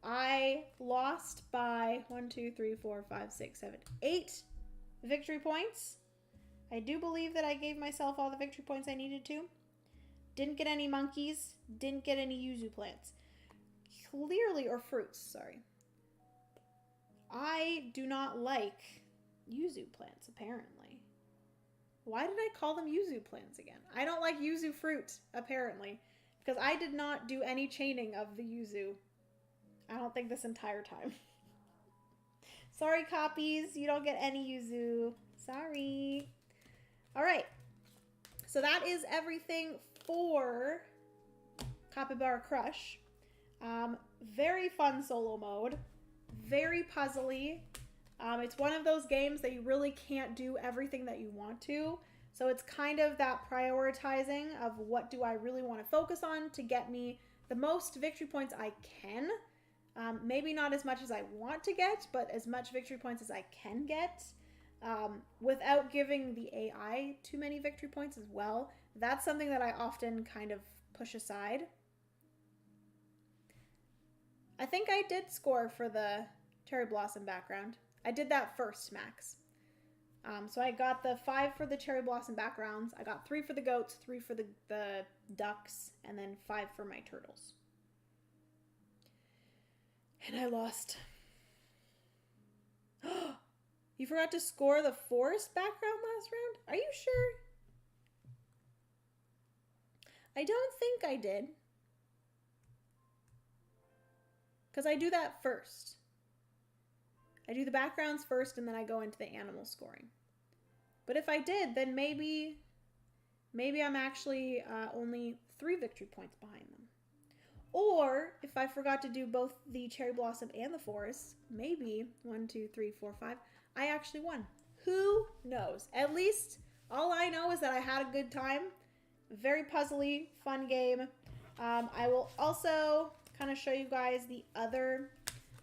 I lost by 1, 2, 3, 4, 5, 6, 7, 8 victory points. I do believe that I gave myself all the victory points I needed to. Didn't get any monkeys. Didn't get any yuzu plants. Clearly, or fruits, sorry. I do not like yuzu plants, apparently. Why did I call them yuzu plants again? I don't like yuzu fruit, apparently. Because I did not do any chaining of the yuzu. I don't think this entire time. Sorry, copies. You don't get any yuzu. Sorry. All right. So that is everything for Capybara Crush. Very fun solo mode. Very puzzly. It's one of those games that you really can't do everything that you want to. So it's kind of that prioritizing of what do I really want to focus on to get me the most victory points I can. Maybe not as much as I want to get, but as much victory points as I can get. Without giving the AI too many victory points as well. That's something that I often kind of push aside. I think I did score for the cherry blossom background. I did that first, Max. So I got the 5 for the cherry blossom backgrounds. I got 3 for the goats, 3 for the ducks, and then 5 for my turtles. And I lost. You forgot to score the forest background last round? Are you sure? I don't think I did. Because I do that first. I do the backgrounds first and then I go into the animal scoring. But if I did, then maybe I'm actually only 3 victory points behind them. Or if I forgot to do both the cherry blossom and the forest, maybe 1, 2, 3, 4, 5, I actually won. Who knows? At least all I know is that I had a good time. Very puzzly, fun game. I will also kind of show you guys the other.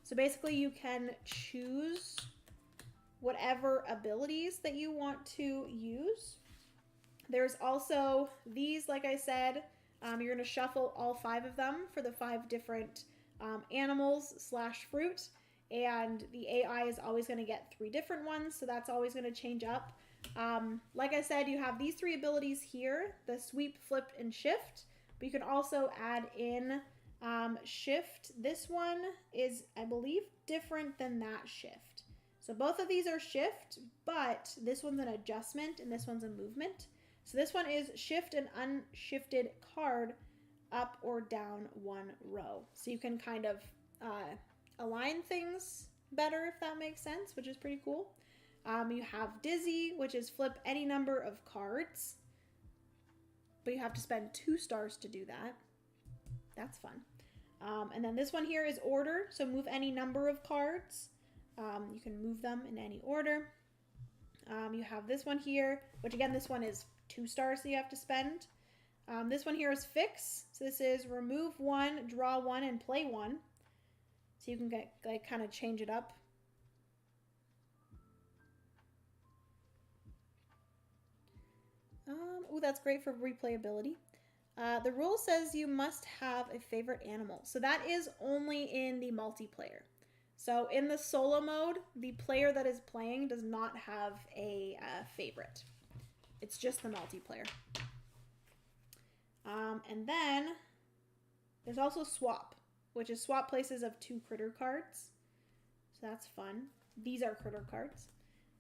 So basically you can choose whatever abilities that you want to use. There's also these, like I said, you're going to shuffle all 5 of them for the 5 different animals / fruit. and the AI is always going to get 3 different ones, so that's always going to change up. Like I said, you have these 3 abilities here, the sweep, flip, and shift, but you can also add in shift. This one is, I believe, different than that shift. So both of these are shift, but this one's an adjustment and this one's a movement. So this one is shift an unshifted card up or down 1 row. So you can kind of align things better, if that makes sense, which is pretty cool. You have dizzy, which is flip any number of cards, but you have to spend 2 stars to do that. That's fun. And then this one here is order, so move any number of cards. You can move them in any order. You have this one here, which again, this one is 2 stars that you have to spend. This one here is fix. So this is remove 1, draw 1, and play 1. So you can get, like, kind of change it up. Oh, that's great for replayability. The rule says you must have a favorite animal. So that is only in the multiplayer. So in the solo mode, the player that is playing does not have a favorite. It's just the multiplayer. And then there's also swap, which is swap places of 2 critter cards. So that's fun. These are critter cards,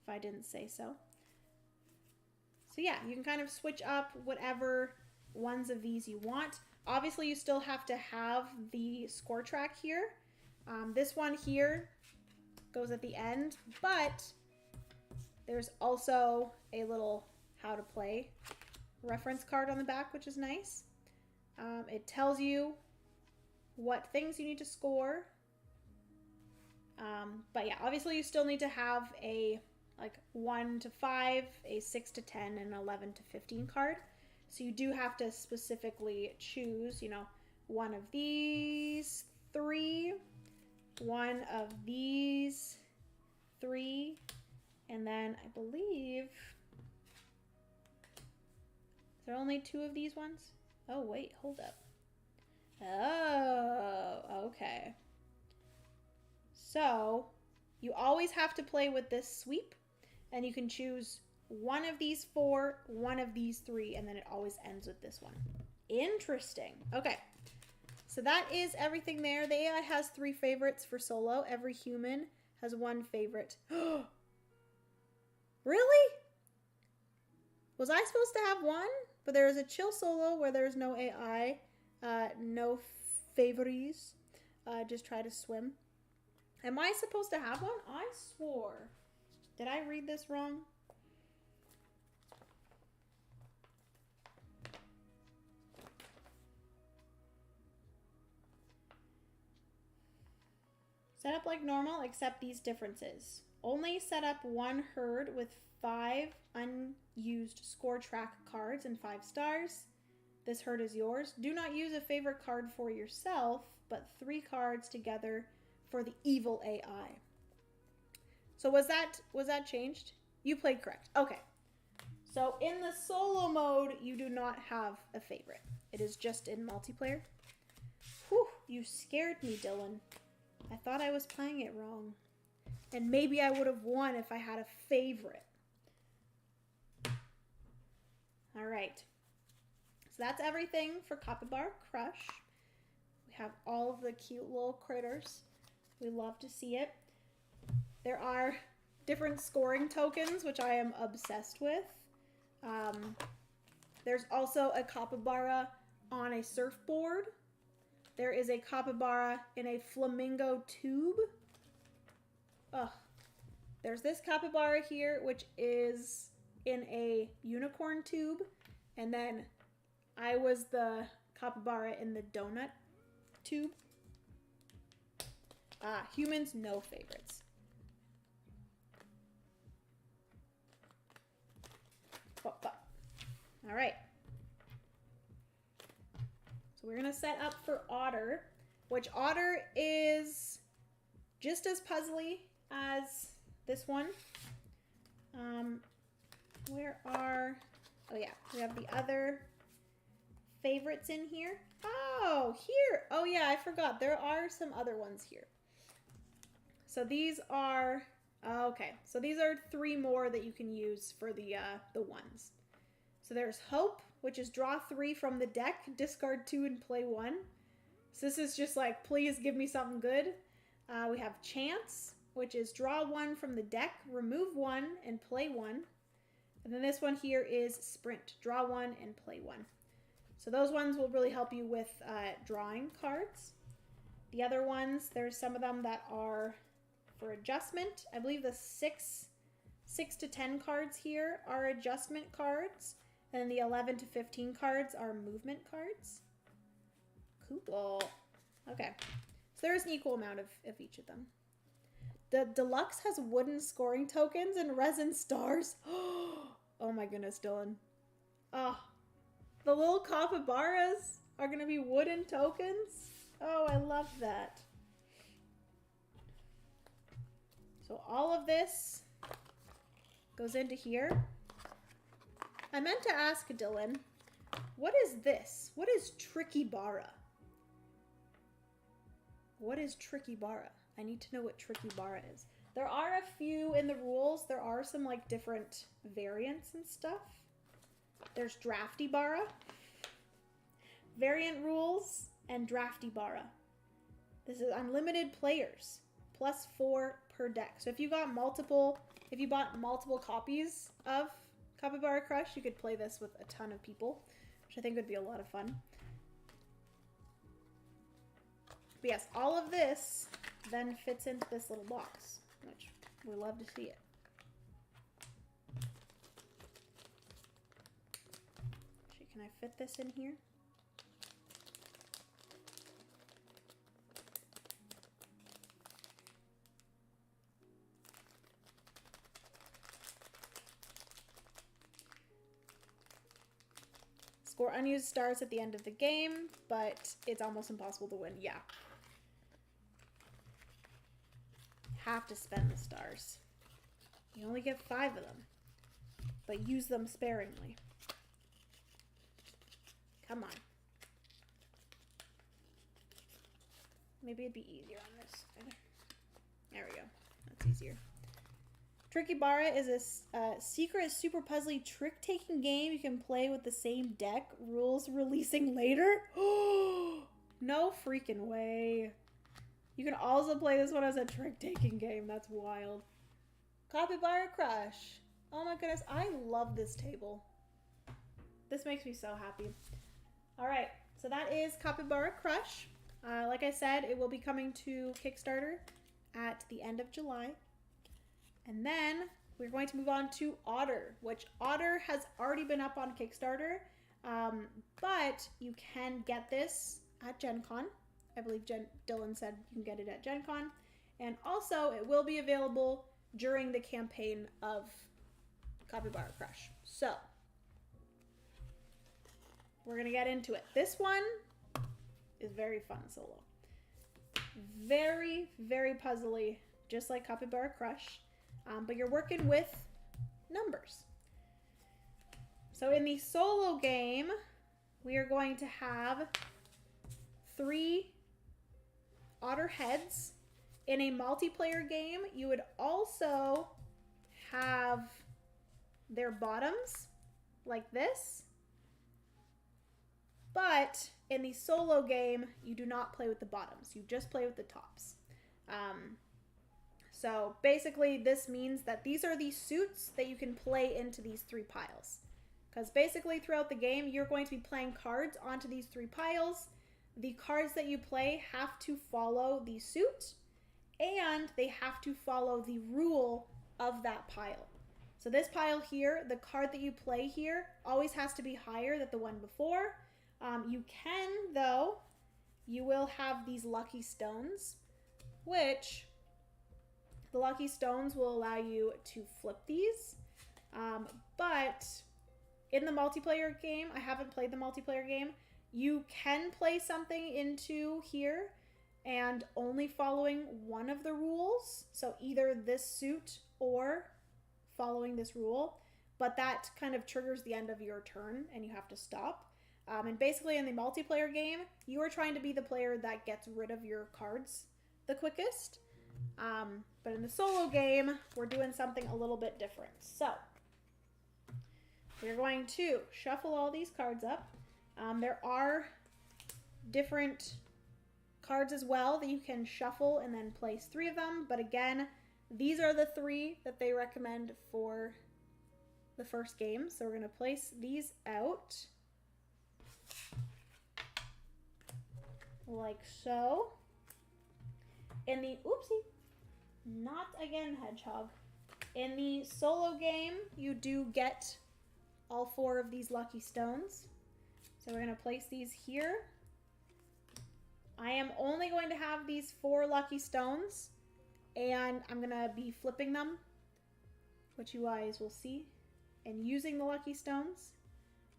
if I didn't say so. So yeah, you can kind of switch up whatever ones of these you want. Obviously, you still have to have the score track here. This one here goes at the end, but there's also a little how to play reference card on the back, which is nice. It tells you what things you need to score. But yeah, obviously you still need to have a 1 to 5, a 6 to 10, and 11 to 15 card. So you do have to specifically choose, one of these 3, one of these 3, and then I believe, is there only 2 of these ones? Oh, wait, hold up. Oh, okay. So you always have to play with this sweep, and you can choose one of these 4, one of these 3, and then it always ends with this one. Interesting. Okay. So that is everything there. The AI has 3 favorites for solo. Every human has 1 favorite. Really? Was I supposed to have 1? But there is a chill solo where there's no AI, no favorites. Just try to swim. Am I supposed to have 1? I swore. Did I read this wrong? Set up like normal, except these differences. Only set up 1 herd with 5 unused score track cards and 5 stars. This herd is yours. Do not use a favorite card for yourself, but 3 cards together for the evil AI. So was that changed? You played correct. Okay. So in the solo mode, you do not have a favorite. It is just in multiplayer. Whew, you scared me, Dylan. I thought I was playing it wrong. And maybe I would have won if I had a favorite. All right. So that's everything for Capybara Crush. We have all of the cute little critters. We love to see it. There are different scoring tokens, which I am obsessed with. There's also a capybara on a surfboard. There is a capybara in a flamingo tube. Ugh. There's this capybara here, which is in a unicorn tube. And then I was the capybara in the donut tube. Humans, no favorites. All right. So we're going to set up for Otter, which Otter is just as puzzly as this one. Oh yeah, we have the other favorites in here. Oh, here. Oh yeah, I forgot. There are some other ones here. So these are, okay, so these are 3 more that you can use for the ones. So there's Hope, which is draw 3 from the deck, discard 2 and play 1. So this is just like, please give me something good. We have Chance, which is draw 1 from the deck, remove 1 and play 1. And then this one here is Sprint, draw 1 and play 1. So those ones will really help you with drawing cards. The other ones, there's some of them that are for adjustment. I believe the 6 to 10 cards here are adjustment cards. And then the 11 to 15 cards are movement cards. Cool. Okay. So there's an equal amount of each of them. The deluxe has wooden scoring tokens and resin stars. Oh my goodness, Dylan. Oh, the little capybaras are going to be wooden tokens. Oh, I love that. So all of this goes into here. I meant to ask Dylan, what is this? What is Trickybara? What is Trickybara? I need to know what Trickybara is. There are a few in the rules. There are some like different variants and stuff. There's Draftybara, variant rules, and Draftybara. This is unlimited players, +4 per deck. So if you bought multiple copies of Capybara Crush, you could play this with a ton of people, which I think would be a lot of fun. But yes, all of this then fits into this little box, which we love to see it. Actually, can I fit this in here? Score unused stars at the end of the game, but it's almost impossible to win. Yeah. Have to spend the stars. You only get 5 of them, but use them sparingly. Come on. Maybe it'd be easier on this side. There we go. That's easier. Trickybara is a secret, super puzzly trick-taking game you can play with the same deck. Rules releasing later. No freaking way. You can also play this one as a trick-taking game. That's wild. Capybara Crush. Oh my goodness, I love this table. This makes me so happy. All right, so that is Capybara Crush. Like I said, it will be coming to Kickstarter at the end of July. And then we're going to move on to Otter, which Otter has already been up on Kickstarter, but you can get this at Gen Con. I believe Dylan said you can get it at Gen Con. And also, it will be available during the campaign of Capybara Crush. So, we're going to get into it. This one is very fun solo. Very, very puzzly, just like Capybara Crush. But you're working with numbers. So in the solo game, we are going to have 3 otter heads. In a multiplayer game, you would also have their bottoms like this. But in the solo game, you do not play with the bottoms. You just play with the tops. So basically, this means that these are the suits that you can play into these 3 piles. Because basically, throughout the game, you're going to be playing cards onto these 3 piles. The cards that you play have to follow the suit, and they have to follow the rule of that pile. So this pile here, the card that you play here, always has to be higher than the one before. You can, though, you will have these lucky stones, which the lucky stones will allow you to flip these. But in the multiplayer game, I haven't played the multiplayer game, you can play something into here and only following one of the rules. So either this suit or following this rule, but that kind of triggers the end of your turn and you have to stop. And basically in the multiplayer game, you are trying to be the player that gets rid of your cards the quickest. But in the solo game, we're doing something a little bit different. So we're going to shuffle all these cards up. There are different cards as well that you can shuffle and then place 3 of them. But again, these are the 3 that they recommend for the first game. So we're going to place these out like so. In the, oopsie, not again hedgehog. In the solo game, you do get all 4 of these lucky stones. So we're going to place these here. I am only going to have these 4 lucky stones, and I'm going to be flipping them, which you guys will see, and using the lucky stones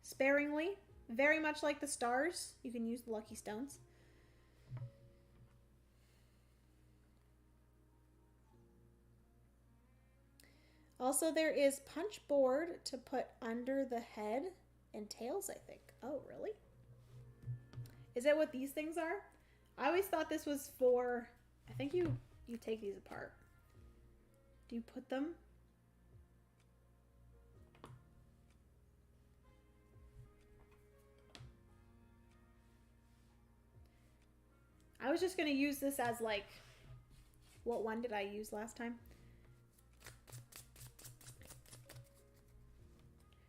sparingly. Very much like the stars, you can use the lucky stones. Also, there is punch board to put under the head and tails, I think. Oh, really? Is that what these things are? I always thought this was for, I think you take these apart. Do you put them? I was just going to use this as like, what one did I use last time?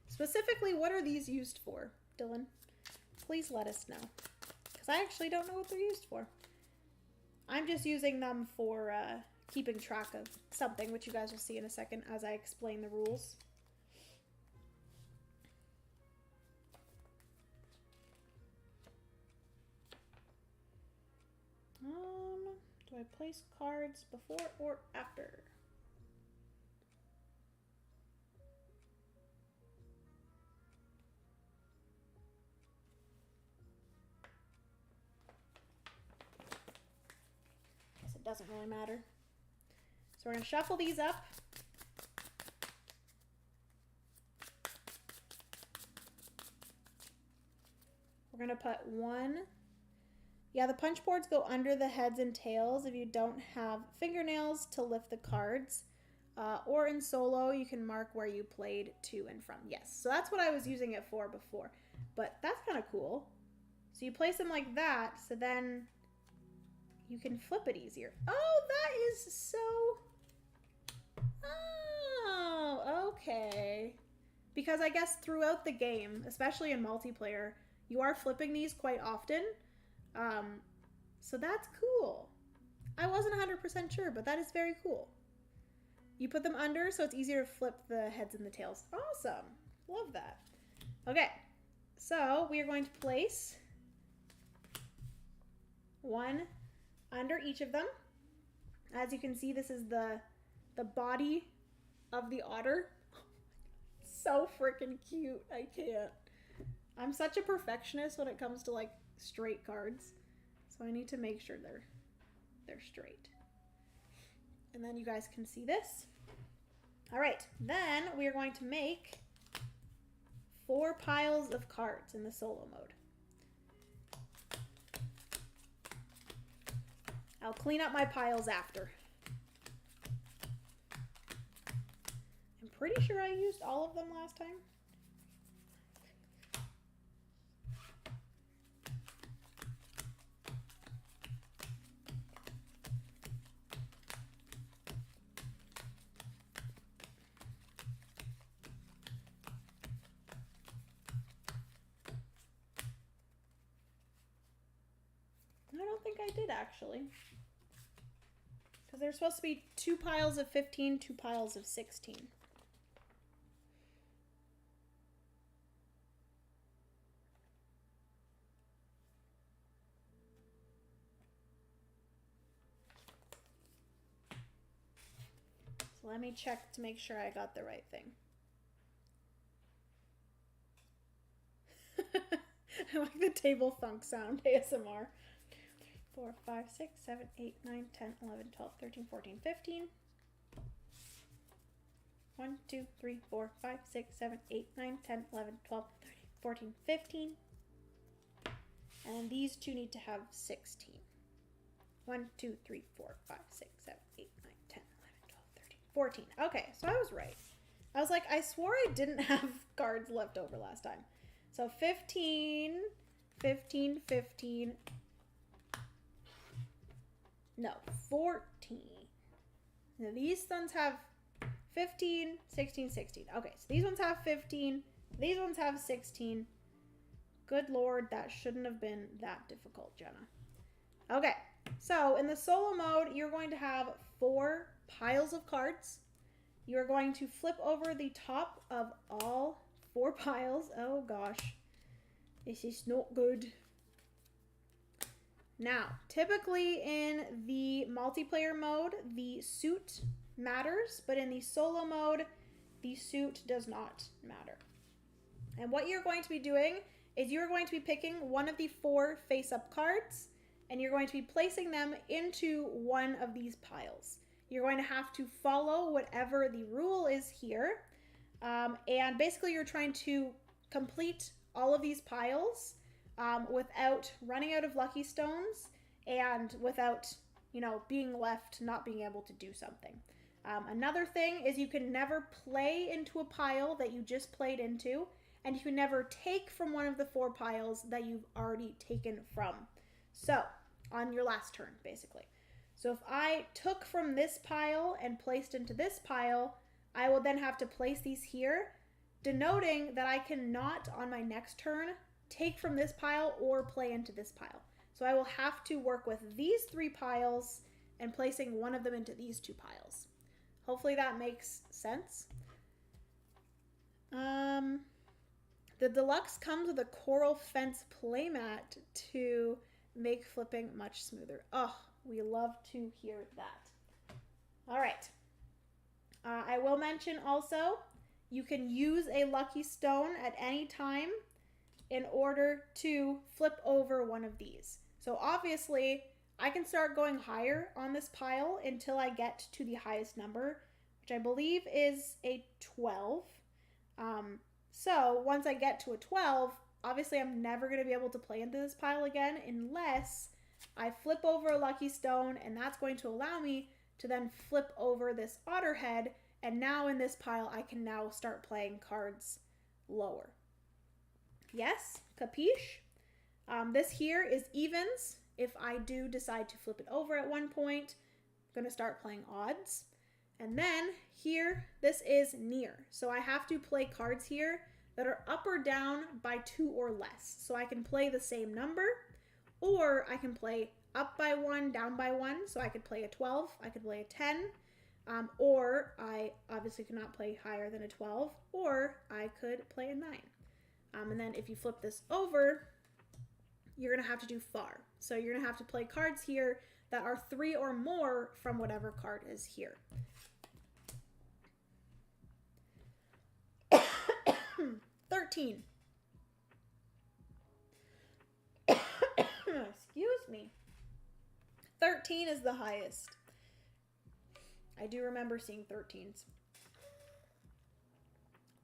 Specifically, what are these used for, Dylan? Please let us know, because I actually don't know what they're used for. I'm just using them for keeping track of something, which you guys will see in a second as I explain the rules. Do I place cards before or after? Doesn't really matter. So we're going to shuffle these up. We're going to put 1. Yeah, the punch boards go under the heads and tails if you don't have fingernails to lift the cards. Or in solo, you can mark where you played to and from. Yes, so that's what I was using it for before. But that's kind of cool. So you place them like that, so then you can flip it easier. Oh, that is so... Oh, okay. Because I guess throughout the game, especially in multiplayer, you are flipping these quite often. So that's cool. I wasn't 100% sure, but that is very cool. You put them under so it's easier to flip the heads and the tails. Awesome. Love that. Okay, so we are going to place 1 under each of them. As you can see, this is the body of the otter. So freaking cute. I can't. I'm such a perfectionist when it comes to like straight cards. So I need to make sure they're straight. And then you guys can see this. All right, then we are going to make 4 piles of cards in the solo mode. I'll clean up my piles after. I'm pretty sure I used all of them last time. I don't think I did actually. Because there's supposed to be 2 piles of 15, 2 piles of 16. So let me check to make sure I got the right thing. I like the table thunk sound, ASMR. 4, 5, 6, 7, 8, 9, 10, 11, 12, 13, 14, 15. 1, 2, 3, 4, 5, 6, 7, 8, 9, 10, 11, 12, 13, 14, 15. And these 2 need to have 16. 1, 2, 3, 4, 5, 6, 7, 8, 9, 10, 11, 12, 13, 14. Okay, so I was right. I was like, I swore I didn't have cards left over last time. So 15, 15, 15. No, 14. Now these ones have 15, 16, 16. Okay, so these ones have 15. These ones have 16. Good Lord, that shouldn't have been that difficult, Jenna. Okay, so in the solo mode, you're going to have 4 piles of cards. You're going to flip over the top of all 4 piles. Oh gosh, this is not good. Now, typically in the multiplayer mode, the suit matters, but in the solo mode, the suit does not matter. And what you're going to be doing is you're going to be picking one of the 4 face-up cards, and you're going to be placing them into one of these piles. You're going to have to follow whatever the rule is here, and basically you're trying to complete all of these piles without running out of lucky stones and without, being left not being able to do something. Another thing is you can never play into a pile that you just played into, and you can never take from one of the 4 piles that you've already taken from. So, on your last turn, basically. So if I took from this pile and placed into this pile, I will then have to place these here, denoting that I cannot, on my next turn, take from this pile or play into this pile. So I will have to work with these 3 piles and placing one of them into these 2 piles. Hopefully that makes sense. The deluxe comes with a coral fence playmat to make flipping much smoother. Oh, we love to hear that. All right. I will mention also, you can use a lucky stone at any time in order to flip over one of these. So obviously, I can start going higher on this pile until I get to the highest number, which I believe is a 12. So once I get to a 12, obviously I'm never going to be able to play into this pile again unless I flip over a lucky stone, and that's going to allow me to then flip over this otter head, and now in this pile I can now start playing cards lower. Yes? Capiche? This here is evens. If I do decide to flip it over at one point, I'm going to start playing odds. And then here, this is near. So I have to play cards here that are up or down by 2 or less. So I can play the same number, or I can play up by 1, down by 1. So I could play a 12, I could play a 10, or I obviously cannot play higher than a 12, or I could play a 9. And then if you flip this over, you're going to have to do far. So you're going to have to play cards here that are 3 or more from whatever card is here. 13. Excuse me. 13 is the highest. I do remember seeing 13s.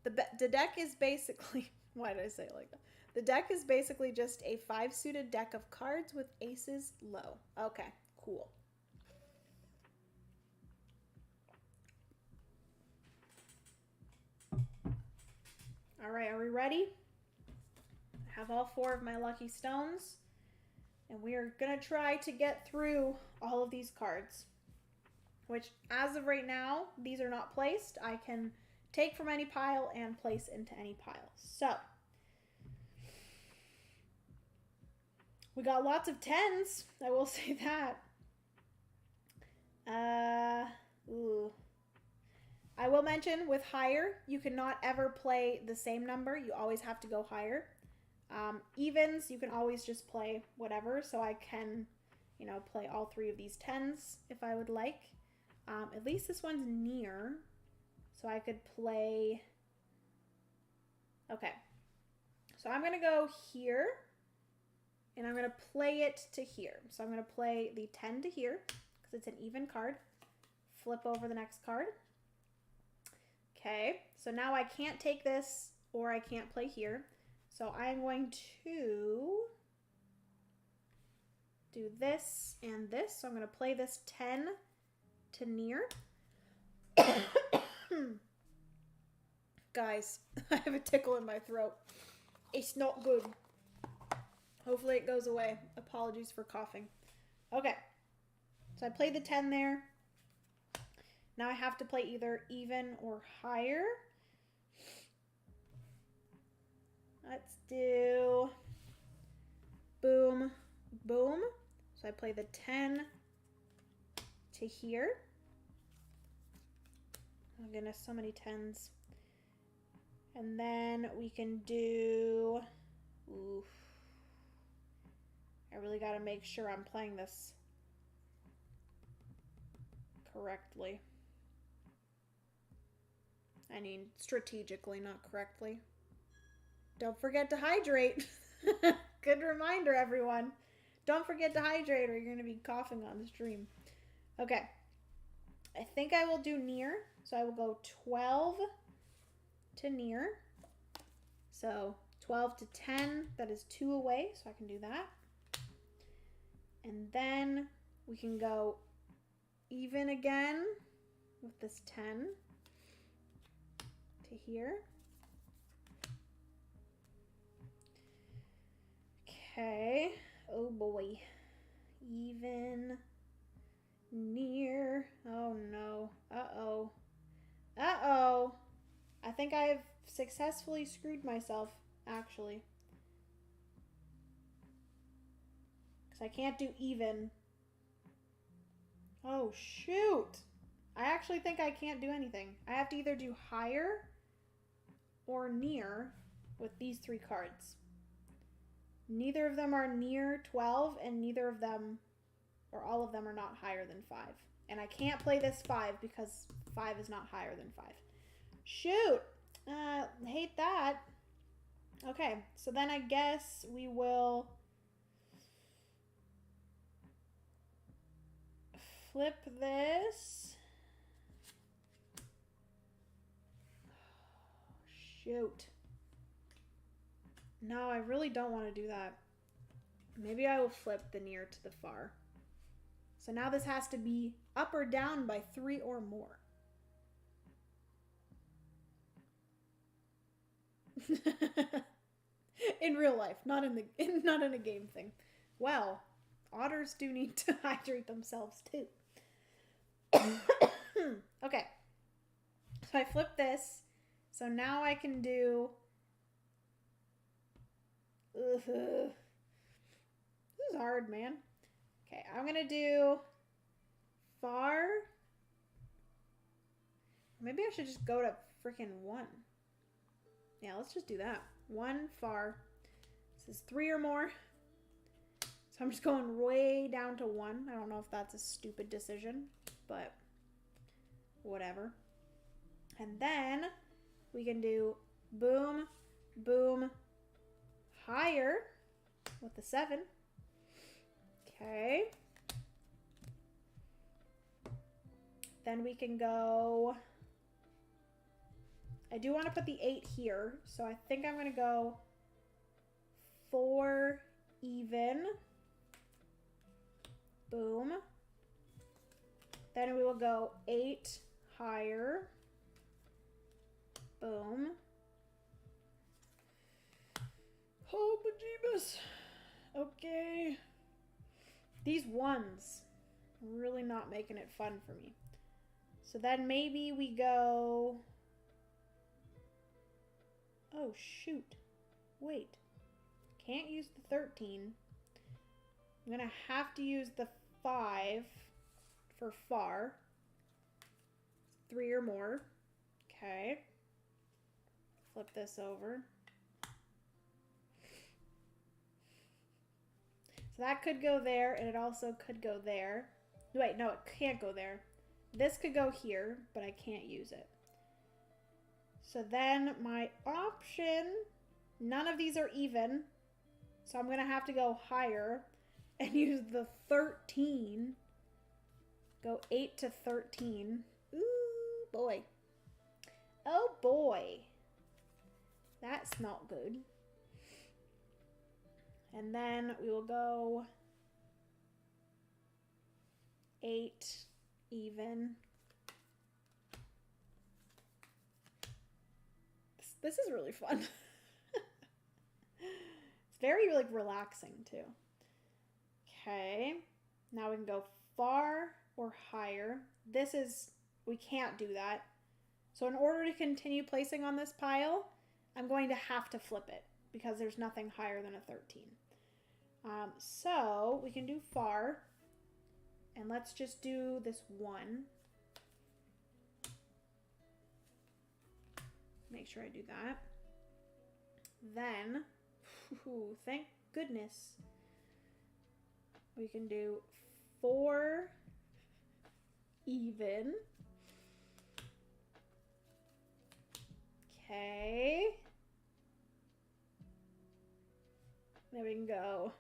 The deck is basically... Why did I say it like that? The deck is basically just a 5-suited deck of cards with aces low. Okay, cool. All right, are we ready? I have all 4 of my lucky stones, and we are going to try to get through all of these cards, which as of right now, these are not placed. I can take from any pile and place into any pile. So, we got lots of 10s, I will say that. I will mention with higher, you cannot ever play the same number. You always have to go higher. Evens, you can always just play whatever. So I can, play all 3 of these 10s if I would like. At least this one's near. So I could play... Okay. So I'm going to go here. And I'm going to play it to here. So I'm going to play the 10 to here because it's an even card. Flip over the next card. Okay, so now I can't take this or I can't play here. So I'm going to do this and this. So I'm going to play this 10 to near. Guys, I have a tickle in my throat. It's not good. Hopefully it goes away. Apologies for coughing. Okay. So I played the 10 there. Now I have to play either even or higher. Let's do boom, boom. So I play the 10 to here. Oh goodness, so many 10s. And then we can do, oof. I really got to make sure I'm playing this correctly. I mean, strategically, not correctly. Don't forget to hydrate. Good reminder, everyone. Don't forget to hydrate or you're going to be coughing on the stream. Okay. I think I will do near. So I will go 12 to near. So 12 to 10. That is 2 away. So I can do that. And then we can go even again with this 10 to here. Okay. Oh boy. Even, near. Oh no. Uh-oh. Uh-oh. I think I've successfully screwed myself, actually. Because I can't do even. Oh, shoot. I actually think I can't do anything. I have to either do higher or near with these 3 cards. Neither of them are near 12, and neither of them, or all of them, are not higher than 5. And I can't play this 5 because 5 is not higher than 5. Shoot! Hate that. Okay, so then I guess we will flip this. Shoot. No, I really don't want to do that. Maybe I will flip the near to the far. So now this has to be up or down by 3 or more. In real life, not in a game thing. Well, otters do need to hydrate themselves too. Okay. So I flip this. So now I can do... This is hard, man. Okay, I'm going to do far. Maybe I should just go to freaking 1. Yeah, let's just do that. 1 far. This is 3 or more. So I'm just going way down to 1. I don't know if that's a stupid decision, but whatever. And then we can do boom, boom, higher with the 7. Okay. Then we can go... I do want to put the 8 here, so I think I'm going to go 4 even. Boom. Then we will go 8 higher. Boom. Oh, bejeebus. Okay. These 1s are really not making it fun for me. So then maybe we go... Oh, shoot. Wait. Can't use the 13. I'm going to have to use the 5 for far. 3 or more. Okay. Flip this over. So that could go there, and it also could go there. Wait, no, it can't go there. This could go here, but I can't use it. So then my option, none of these are even. So I'm going to have to go higher and use the 13. Go 8 to 13. Ooh, boy. Oh, boy. That's not good. And then we will go 8 even. This is really fun. It's very like relaxing too. Okay, now we can go far or higher. We can't do that. So in order to continue placing on this pile, I'm going to have to flip it because there's nothing higher than a 13. So we can do far, and let's just do this one. Make sure I do that. Then, thank goodness, we can do 4 even. Okay. Then we can go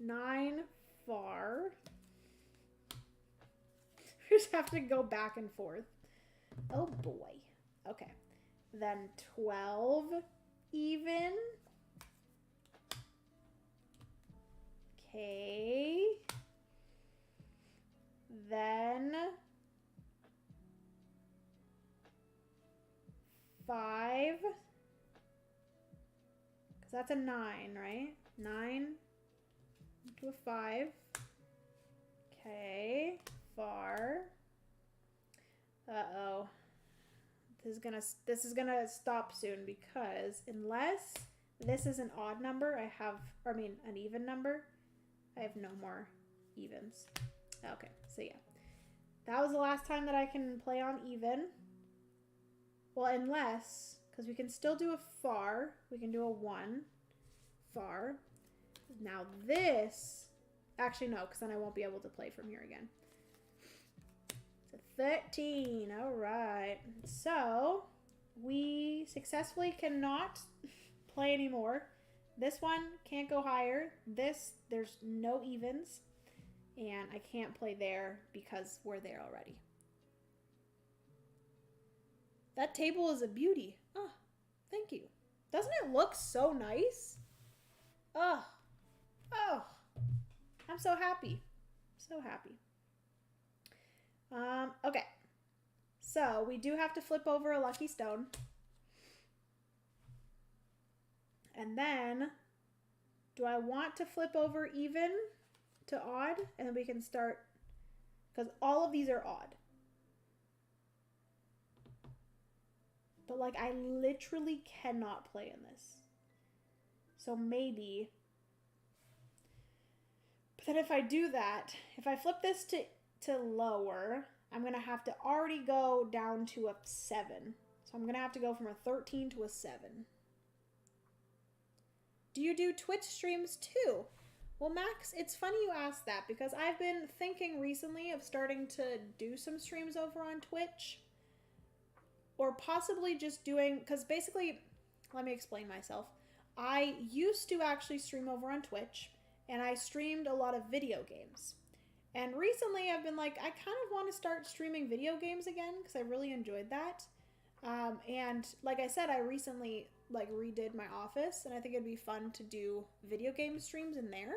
9 far. We just have to go back and forth. Oh boy. Okay. Then 12 even. Okay. Then 5. Because that's a 9, right? 9 to a 5. Okay. Far. Uh-oh. This is gonna stop soon because unless this is an odd number, an even number, I have no more evens. Okay, so yeah. That was the last time that I can play on even. Well, unless, because we can still do a far. We can do a 1 far. Now this, actually no, because then I won't be able to play from here again. 13. All right. So we successfully cannot play anymore. This one can't go higher. There's no evens. And I can't play there because we're there already. That table is a beauty. Oh, thank you. Doesn't it look so nice? Oh, I'm so happy. So happy. Okay, so we do have to flip over a lucky stone. And then, do I want to flip over even to odd? And then we can start, because all of these are odd. But like, I literally cannot play in this. So maybe, but then if I do that, if I flip this to lower, I'm going to have to already go down to a 7. So I'm going to have to go from a 13 to a 7. Do you do Twitch streams too? Well, Max, it's funny you asked that because I've been thinking recently of starting to do some streams over on Twitch. Or possibly just doing, because basically, let me explain myself. I used to actually stream over on Twitch, and I streamed a lot of video games. And recently I've been like, I kind of want to start streaming video games again because I really enjoyed that. And like I said, I recently like redid my office and I think it'd be fun to do video game streams in there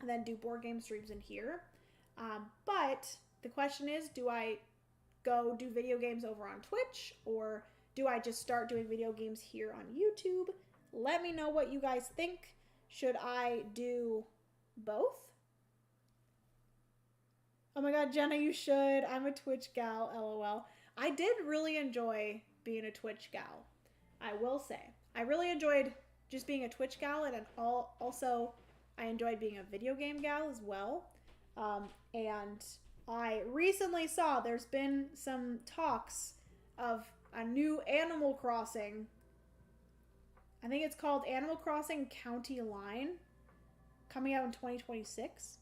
and then do board game streams in here. But the question is, do I go do video games over on Twitch or do I just start doing video games here on YouTube? Let me know what you guys think. Should I do both? Oh my god, Jenna, you should. I'm a Twitch gal, LOL. I did really enjoy being a Twitch gal. I will say. I really enjoyed just being a Twitch gal, and also I enjoyed being a video game gal as well. And I recently saw there's been some talks of a new Animal Crossing. I think it's called Animal Crossing County Line, coming out in 2026.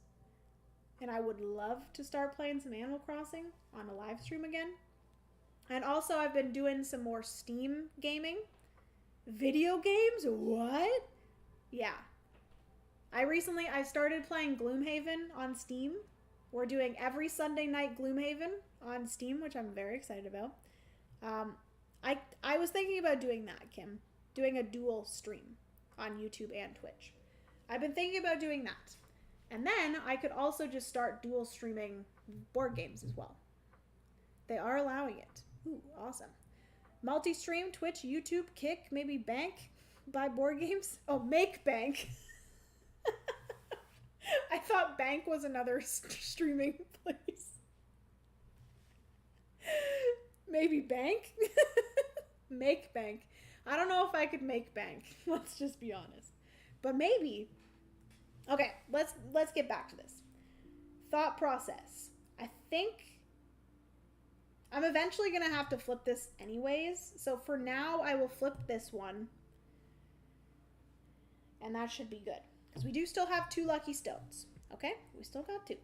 And I would love to start playing some Animal Crossing on a live stream again. And also I've been doing some more Steam gaming. Video games? What? Yeah. I started playing Gloomhaven on Steam. We're doing every Sunday night Gloomhaven on Steam, which I'm very excited about. I was thinking about doing that, Kim. Doing a dual stream on YouTube and Twitch. I've been thinking about doing that. And then I could also just start dual streaming board games as well. They are allowing it. Ooh, awesome. Multi-stream, Twitch, YouTube, Kick, maybe bank, buy board games. Oh, make bank. I thought bank was another streaming place. Maybe bank? Make bank. I don't know if I could make bank. Let's just be honest. But maybe. Okay, let's get back to this. Thought process. I think I'm eventually going to have to flip this anyways. So for now, I will flip this one. And that should be good. Because we do still have 2 lucky stones. Okay? We still got 2.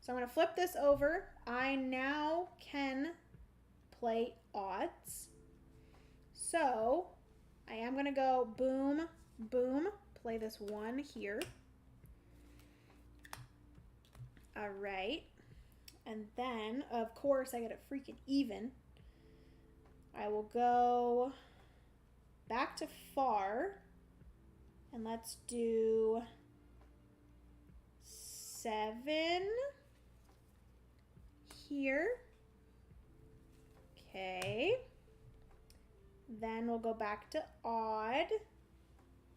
So I'm going to flip this over. I now can play odds. So I am going to go boom, boom. Play this 1 here. All right. And then, of course, I get a freaking even. I will go back to far. And let's do 7 here. Okay. Then we'll go back to odd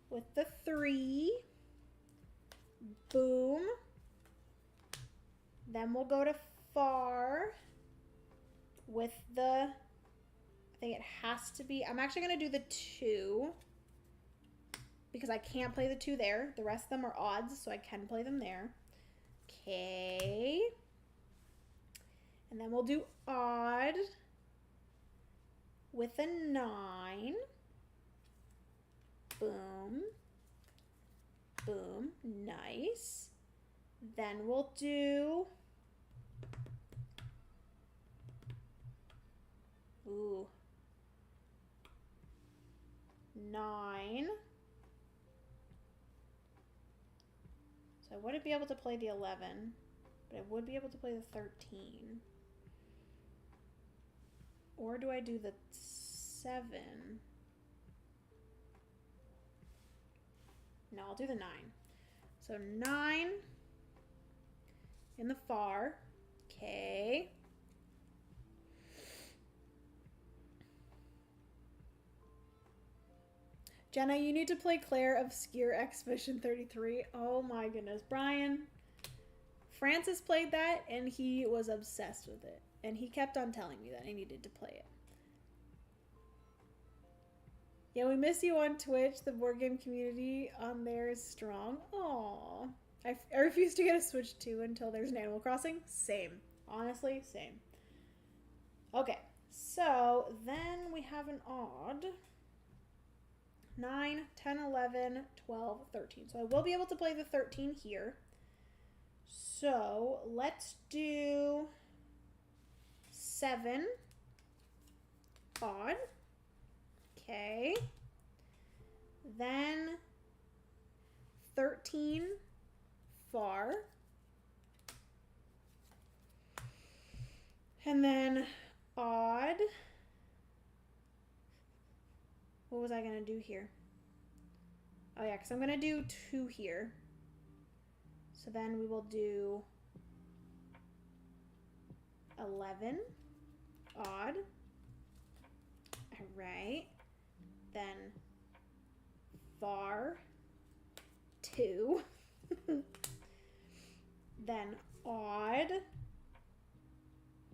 with the 3. Boom. Then we'll go to far with the, I think it has to be, I'm actually going to do the 2 because I can't play the 2 there. The rest of them are odds, so I can play them there. Okay. And then we'll do odd with a 9. Boom. Boom. Nice. Then we'll do, ooh, 9. So I wouldn't be able to play the 11, but I would be able to play the 13. Or do I do the 7? No, I'll do the 9. So 9 in the far. Okay. Jenna, you need to play Claire of Skier Expedition 33. Oh my goodness. Brian, Francis played that and he was obsessed with it. And he kept on telling me that I needed to play it. Yeah, we miss you on Twitch. The board game community on there is strong. Aww. I refuse to get a Switch 2 until there's an Animal Crossing. Same. Honestly, same. Okay, so then we have an odd. 9, 10, 11, 12, 13. So I will be able to play the 13 here. So let's do 7 odd. Okay. Then 13 far. And then odd. What was I going to do here? Oh yeah, because I'm going to do 2 here. So then we will do 11 odd. All right. Then far 2. Then odd.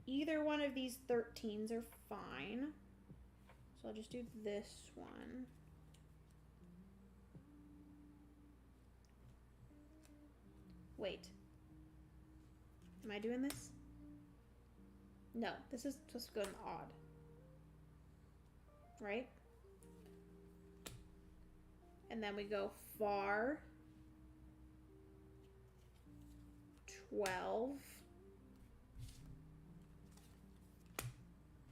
Either one of these 13s are fine. So I'll just do this one. Wait. Am I doing this? No, this is supposed to go in odd. Right? And then we go far 12.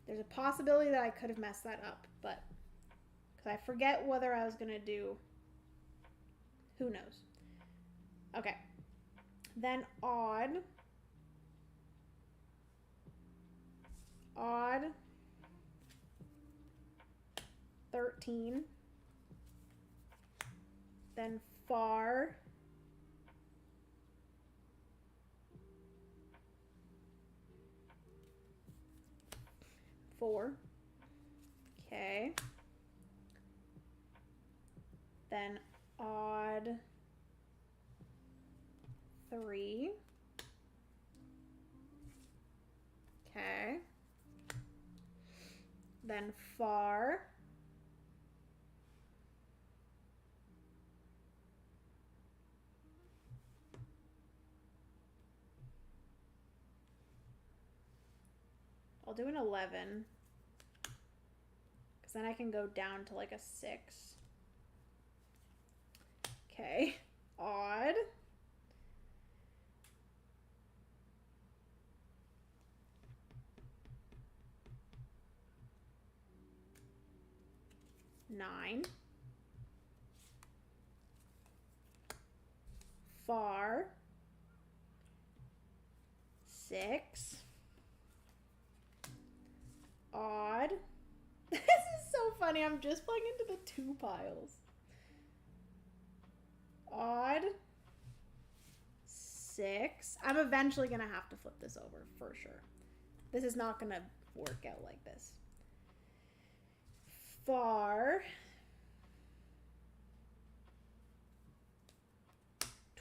There's a possibility that I could have messed that up, but because I forget whether I was going to do, who knows. Okay. Then odd. Odd 13. Then far 4. Okay. Then odd 3. Okay. Then far. I'll do an 11. Because then I can go down to like a 6. Okay. Odd. Nine. Far. 6. Odd. This is so funny. I'm just playing into the 2 piles. Odd. 6. I'm eventually going to have to flip this over for sure. This is not going to work out like this. Far.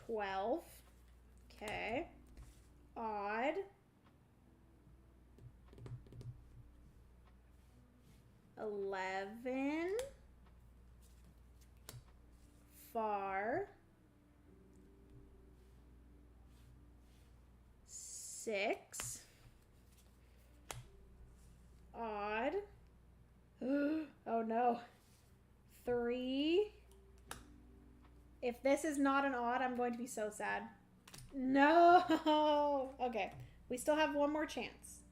12. Okay. Odd. 11. Far. 6. Odd. Oh no. 3. If this is not an odd, I'm going to be so sad. No. Okay. We still have one more chance.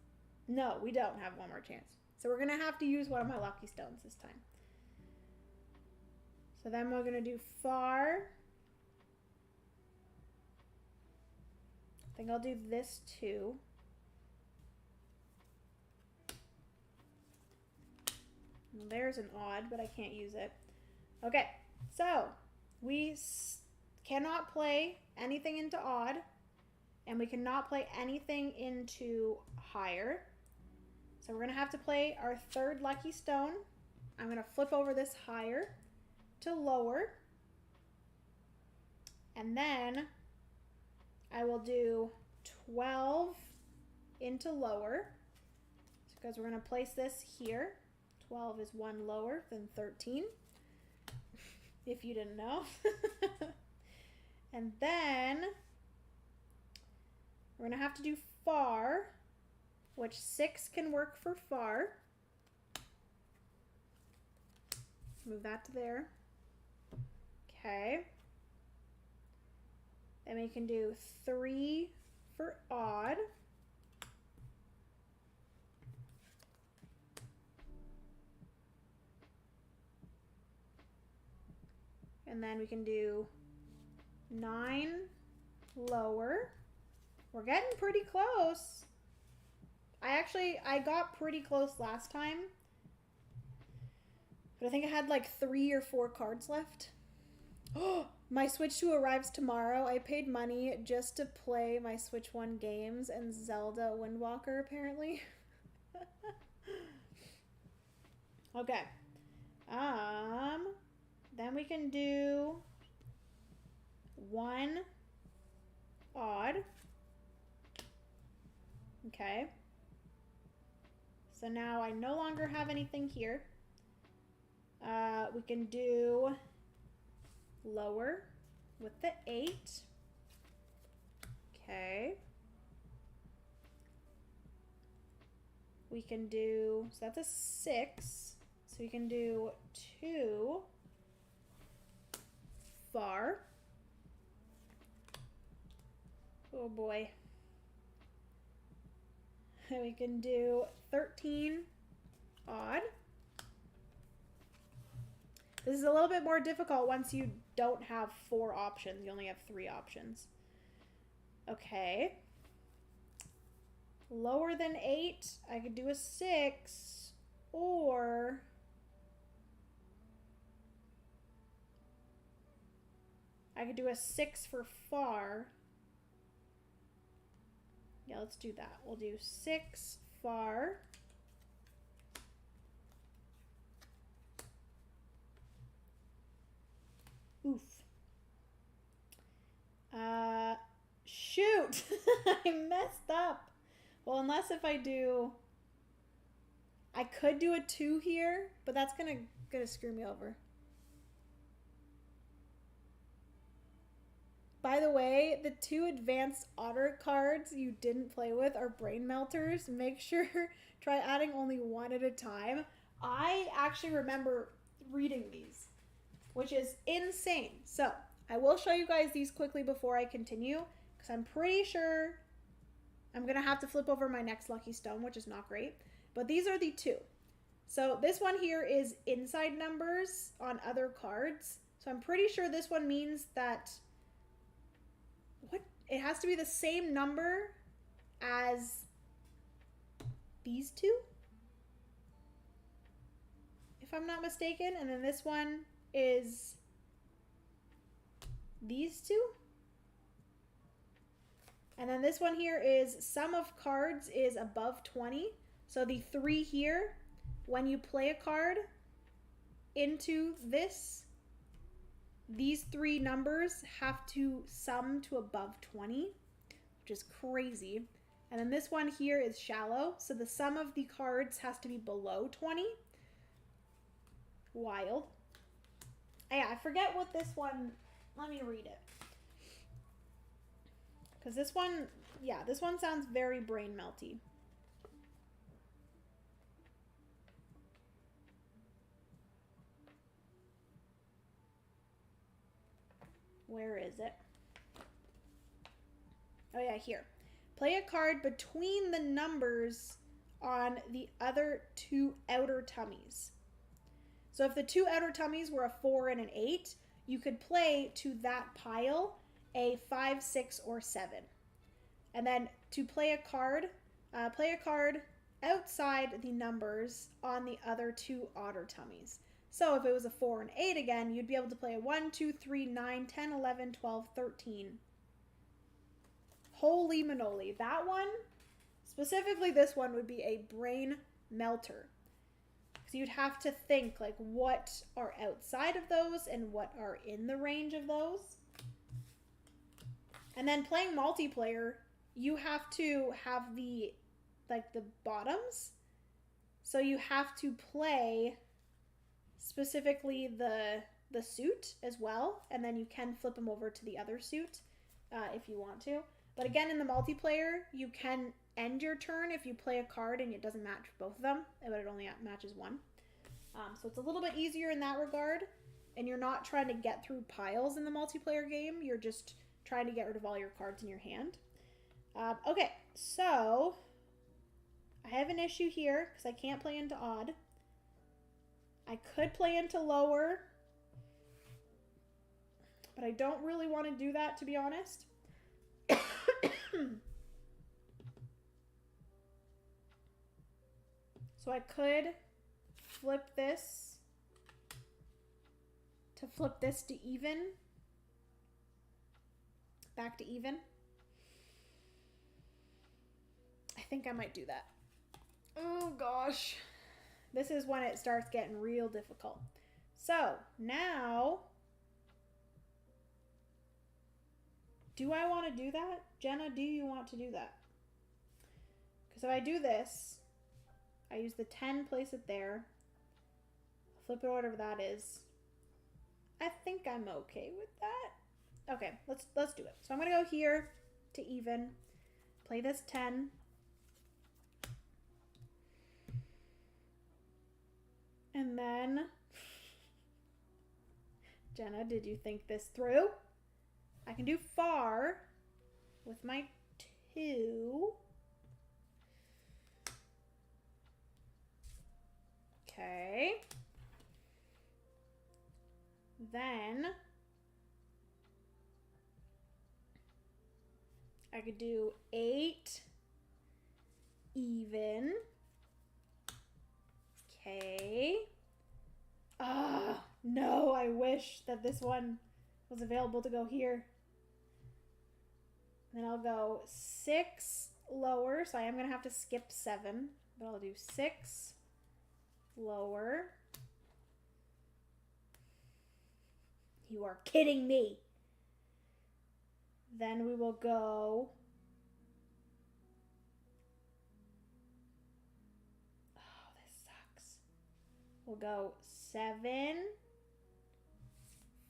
No, we don't have one more chance. So we're going to have to use one of my lucky stones this time. So then we're going to do far. I think I'll do this too. There's an odd, but I can't use it. Okay, so we cannot play anything into odd, and we cannot play anything into higher. So we're going to have to play our third lucky stone. I'm going to flip over this higher to lower. And then I will do 12 into lower, because we're going to place this here. 12 is 1 lower than 13, if you didn't know. And then we're going to have to do far, which 6 can work for far. Move that to there. Okay. Then we can do 3 for odd. And then we can do 9 lower. We're getting pretty close. I got pretty close last time. But I think I had like 3 or 4 cards left. Oh, my Switch 2 arrives tomorrow. I paid money just to play my Switch 1 games and Zelda Wind Walker, apparently. Okay. Then we can do 1 odd. Okay. So now I no longer have anything here. We can do lower with the 8. Okay. We can do, so that's a 6. So we can do 2 far. Oh boy. And we can do 13 odd. This is a little bit more difficult once you don't have 4 options. You only have 3 options. Okay. Lower than 8, I could do a 6, or I could do a 6 for far. Yeah, let's do that. We'll do 6 far. shoot! I messed up. Well, unless if I do... I could do a 2 here, but that's gonna screw me over. By the way, the 2 advanced otter cards you didn't play with are brain melters. Make sure, try adding only 1 at a time. I actually remember reading these, which is insane. So, I will show you guys these quickly before I continue, because I'm pretty sure I'm going to have to flip over my next lucky stone, which is not great. But these are the 2. So this one here is inside numbers on other cards. So I'm pretty sure this one means that it has to be the same number as these 2, if I'm not mistaken. And then this one is these 2. And then this one here is sum of cards is above 20. So the 3 here, when you play a card into this, these 3 numbers have to sum to above 20, which is crazy. And then this one here is shallow. So the sum of the cards has to be below 20. Wild. Yeah, I forget what this one, let me read it. Because this one, yeah, this one sounds very brain melty. Where is it? Oh yeah, here. Play a card between the numbers on the other 2 outer tummies. So if the 2 outer tummies were a 4 and an 8, you could play to that pile a 5, 6, or 7. And then to play a card outside the numbers on the other 2 otter tummies. So if it was a 4 and 8 again, you'd be able to play a 1, 2, 3, 9, 10, 11, 12, 13. Holy manoli. That one, specifically this one, would be a brain melter. Because you'd have to think, like, what are outside of those and what are in the range of those. And then playing multiplayer, you have to have the bottoms. So you have to play specifically the suit as well, and then you can flip them over to the other suit if you want to. But again, in the multiplayer, you can end your turn if you play a card and it doesn't match both of them, but it only matches one. So it's a little bit easier in that regard, and you're not trying to get through piles in the multiplayer game. You're just trying to get rid of all your cards in your hand. Okay, so I have an issue here because I can't play into odd. I could play into lower, but I don't really want to do that, to be honest. So I could flip this to even, back to even. I think I might do that. Oh gosh. This is when it starts getting real difficult. So now, do I want to do that? Jenna, do you want to do that? Because if I do this, I use the 10, place it there, flip it whatever that is. I think I'm okay with that. Okay, let's do it. So I'm going to go here to even, play this 10. And then, Jenna, did you think this through? I can do far with my 2. Okay. Then I could do 8 even. Okay. No, I wish that this one was available to go here. Then I'll go 6 lower, so I am going to have to skip 7, but I'll do 6 lower. You are kidding me. Then we will go We'll go 7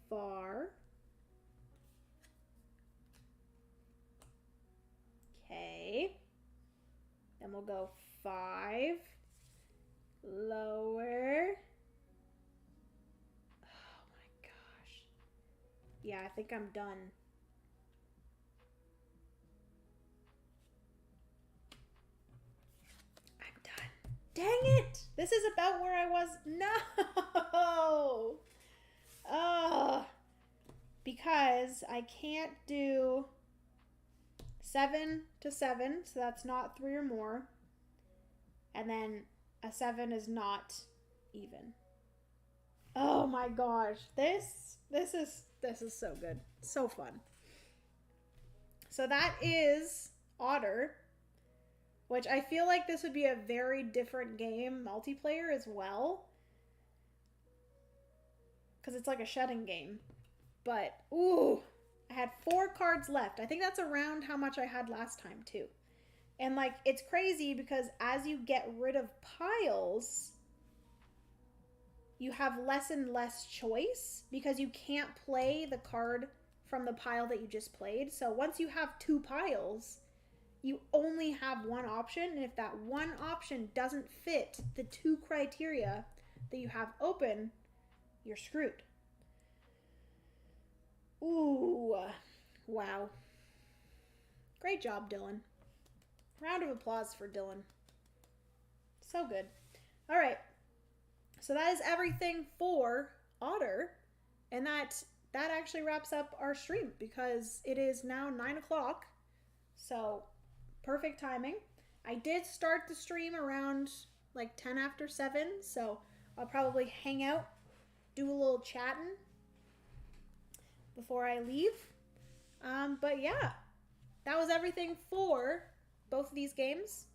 far. Okay. Then we'll go 5 lower. Oh my gosh. Yeah, I think I'm done. I'm done. Dang it! This is about where I was. No! Because I can't do 7 to 7, so that's not 3 or more. And then a 7 is not even. Oh my gosh. This is so good. So fun. So that is Otter, which I feel like this would be a very different game multiplayer as well, because it's like a shedding game. But ooh, I had 4 cards left. I think that's around how much I had last time too. And like, it's crazy because as you get rid of piles, you have less and less choice because you can't play the card from the pile that you just played. So once you have 2 piles, you only have one option. And if that one option doesn't fit the 2 criteria that you have open, you're screwed. Ooh, wow. Great job, Dylan. Round of applause for Dylan. So good. All right. So that is everything for Otter. And that actually wraps up our stream because it is now 9 o'clock. So perfect timing. I did start the stream around like 10 after 7. So I'll probably hang out, do a little chatting before I leave. But yeah, that was everything for both of these games,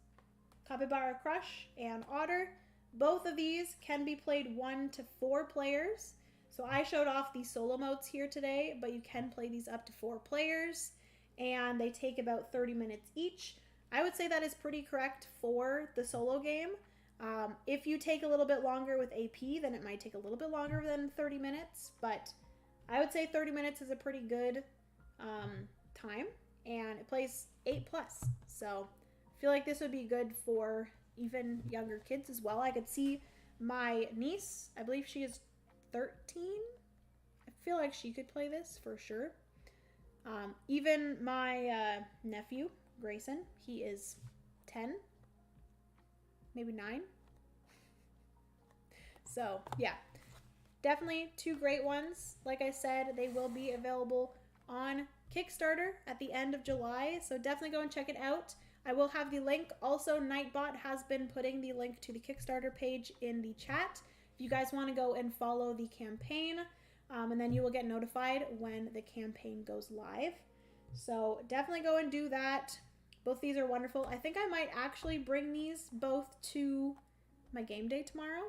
Capybara Crush and Otter. Both of these can be played 1 to 4 players. So I showed off the solo modes here today, but you can play these up to 4 players, and they take about 30 minutes each. I would say that is pretty correct for the solo game. If you take a little bit longer with AP, then it might take a little bit longer than 30 minutes, but I would say 30 minutes is a pretty good time, and it plays 8+. So I feel like this would be good for even younger kids as well. I could see my niece, I believe she is 13. I feel like she could play this for sure. Even my nephew, Grayson, he is 10, maybe 9. So yeah, definitely 2 great ones. Like I said, they will be available on Kickstarter at the end of July, so definitely go and check it out. I will have the link. Also, Nightbot has been putting the link to the Kickstarter page in the chat if you guys want to go and follow the campaign, and then you will get notified when the campaign goes live. So definitely go and do that. Both these are wonderful. I think I might actually bring these both to my game day tomorrow.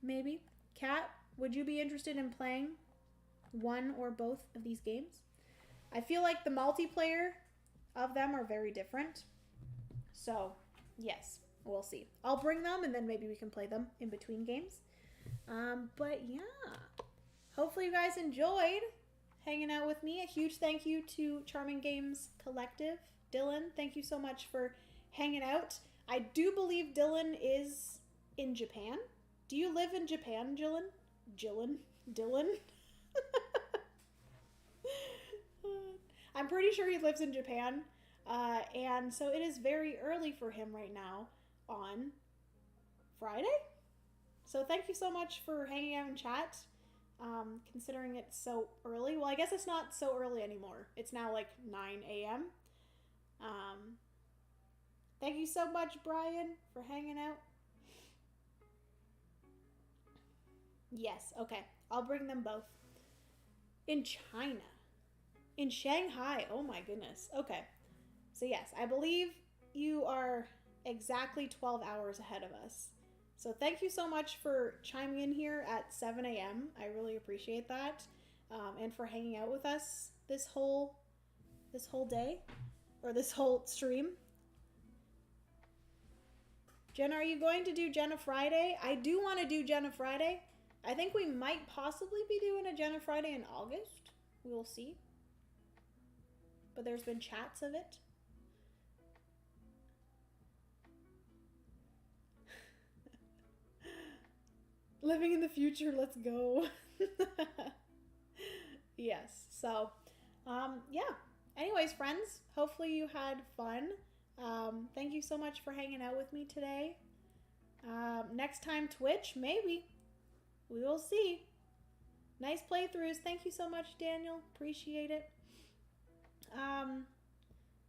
Maybe. Kat, would you be interested in playing one or both of these games? I feel like the multiplayer of them are very different. So, yes, we'll see. I'll bring them and then maybe we can play them in between games. But yeah, hopefully you guys enjoyed hanging out with me. A huge thank you to Charming Games Collective. Dylan, thank you so much for hanging out. I do believe Dylan is in Japan. Do you live in Japan, Dylan? I'm pretty sure he lives in Japan, and so it is very early for him right now on Friday. So thank you so much for hanging out in chat, considering it's so early. Well, I guess it's not so early anymore. It's now like 9 a.m. Thank you so much, Brian, for hanging out. Yes, okay. I'll bring them both. In China. In Shanghai. Oh my goodness. Okay. So yes, I believe you are exactly 12 hours ahead of us. So thank you so much for chiming in here at 7 a.m. I really appreciate that. And for hanging out with us this whole day, or this whole stream. Jenna, are you going to do Jenna Friday? I do want to do Jenna Friday. I think we might possibly be doing a Jenna Friday in August. We will see. But there's been chats of it. Living in the future, let's go. Yes, so, yeah. Anyways, friends, hopefully you had fun. Thank you so much for hanging out with me today. Next time, Twitch, maybe. We will see. Nice playthroughs. Thank you so much, Daniel. Appreciate it.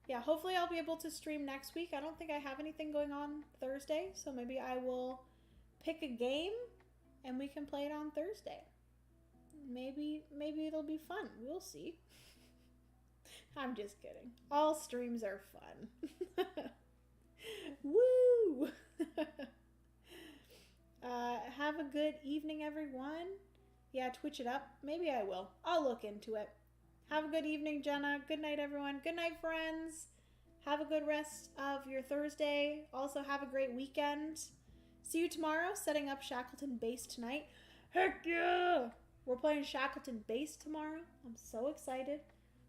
Yeah, hopefully I'll be able to stream next week. I don't think I have anything going on Thursday, so maybe I will pick a game and we can play it on Thursday. Maybe it'll be fun. We'll see. I'm just kidding. All streams are fun. Woo! Have a good evening, everyone. Yeah, Twitch it up. Maybe I will. I'll look into it. Have a good evening, Jenna. Good night, everyone. Good night, friends. Have a good rest of your Thursday. Also, have a great weekend. See you tomorrow. Setting up Shackleton Base tonight. Heck yeah! We're playing Shackleton Base tomorrow. I'm so excited.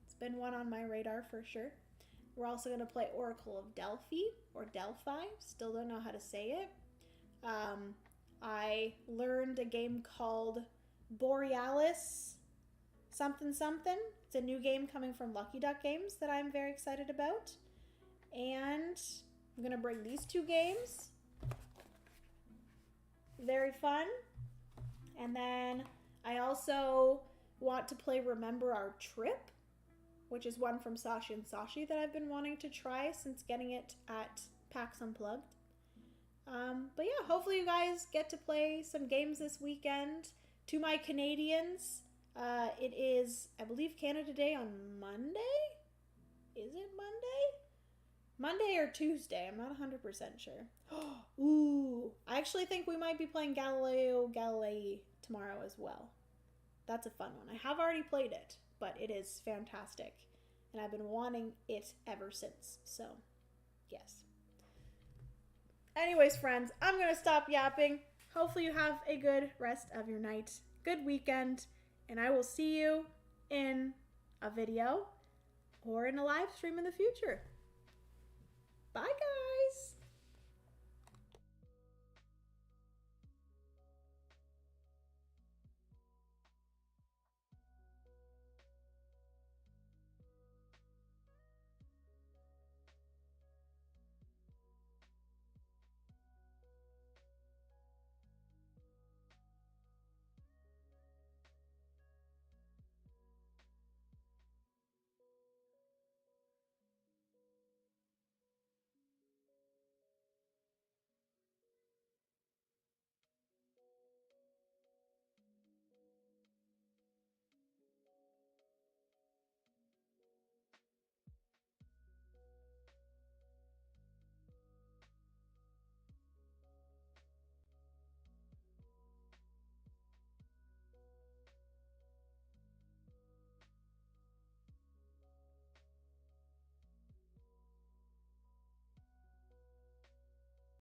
It's been one on my radar for sure. We're also going to play Oracle of Delphi or Delphi. Still don't know how to say it. I learned a game called Borealis something something. It's a new game coming from Lucky Duck Games that I'm very excited about. And I'm going to bring these two games. Very fun. And then I also want to play Remember Our Trip, which is one from Sashi and Sashi that I've been wanting to try since getting it at PAX Unplugged. But yeah, hopefully you guys get to play some games this weekend. To my Canadians, it is, I believe, Canada Day on Monday? Is it Monday? Monday or Tuesday, I'm not 100% sure. Ooh, I actually think we might be playing Galileo Galilei tomorrow as well. That's a fun one. I have already played it, but it is fantastic. And I've been wanting it ever since, so yes. Anyways, friends, I'm going to stop yapping. Hopefully you have a good rest of your night, good weekend, and I will see you in a video or in a live stream in the future. Bye, guys.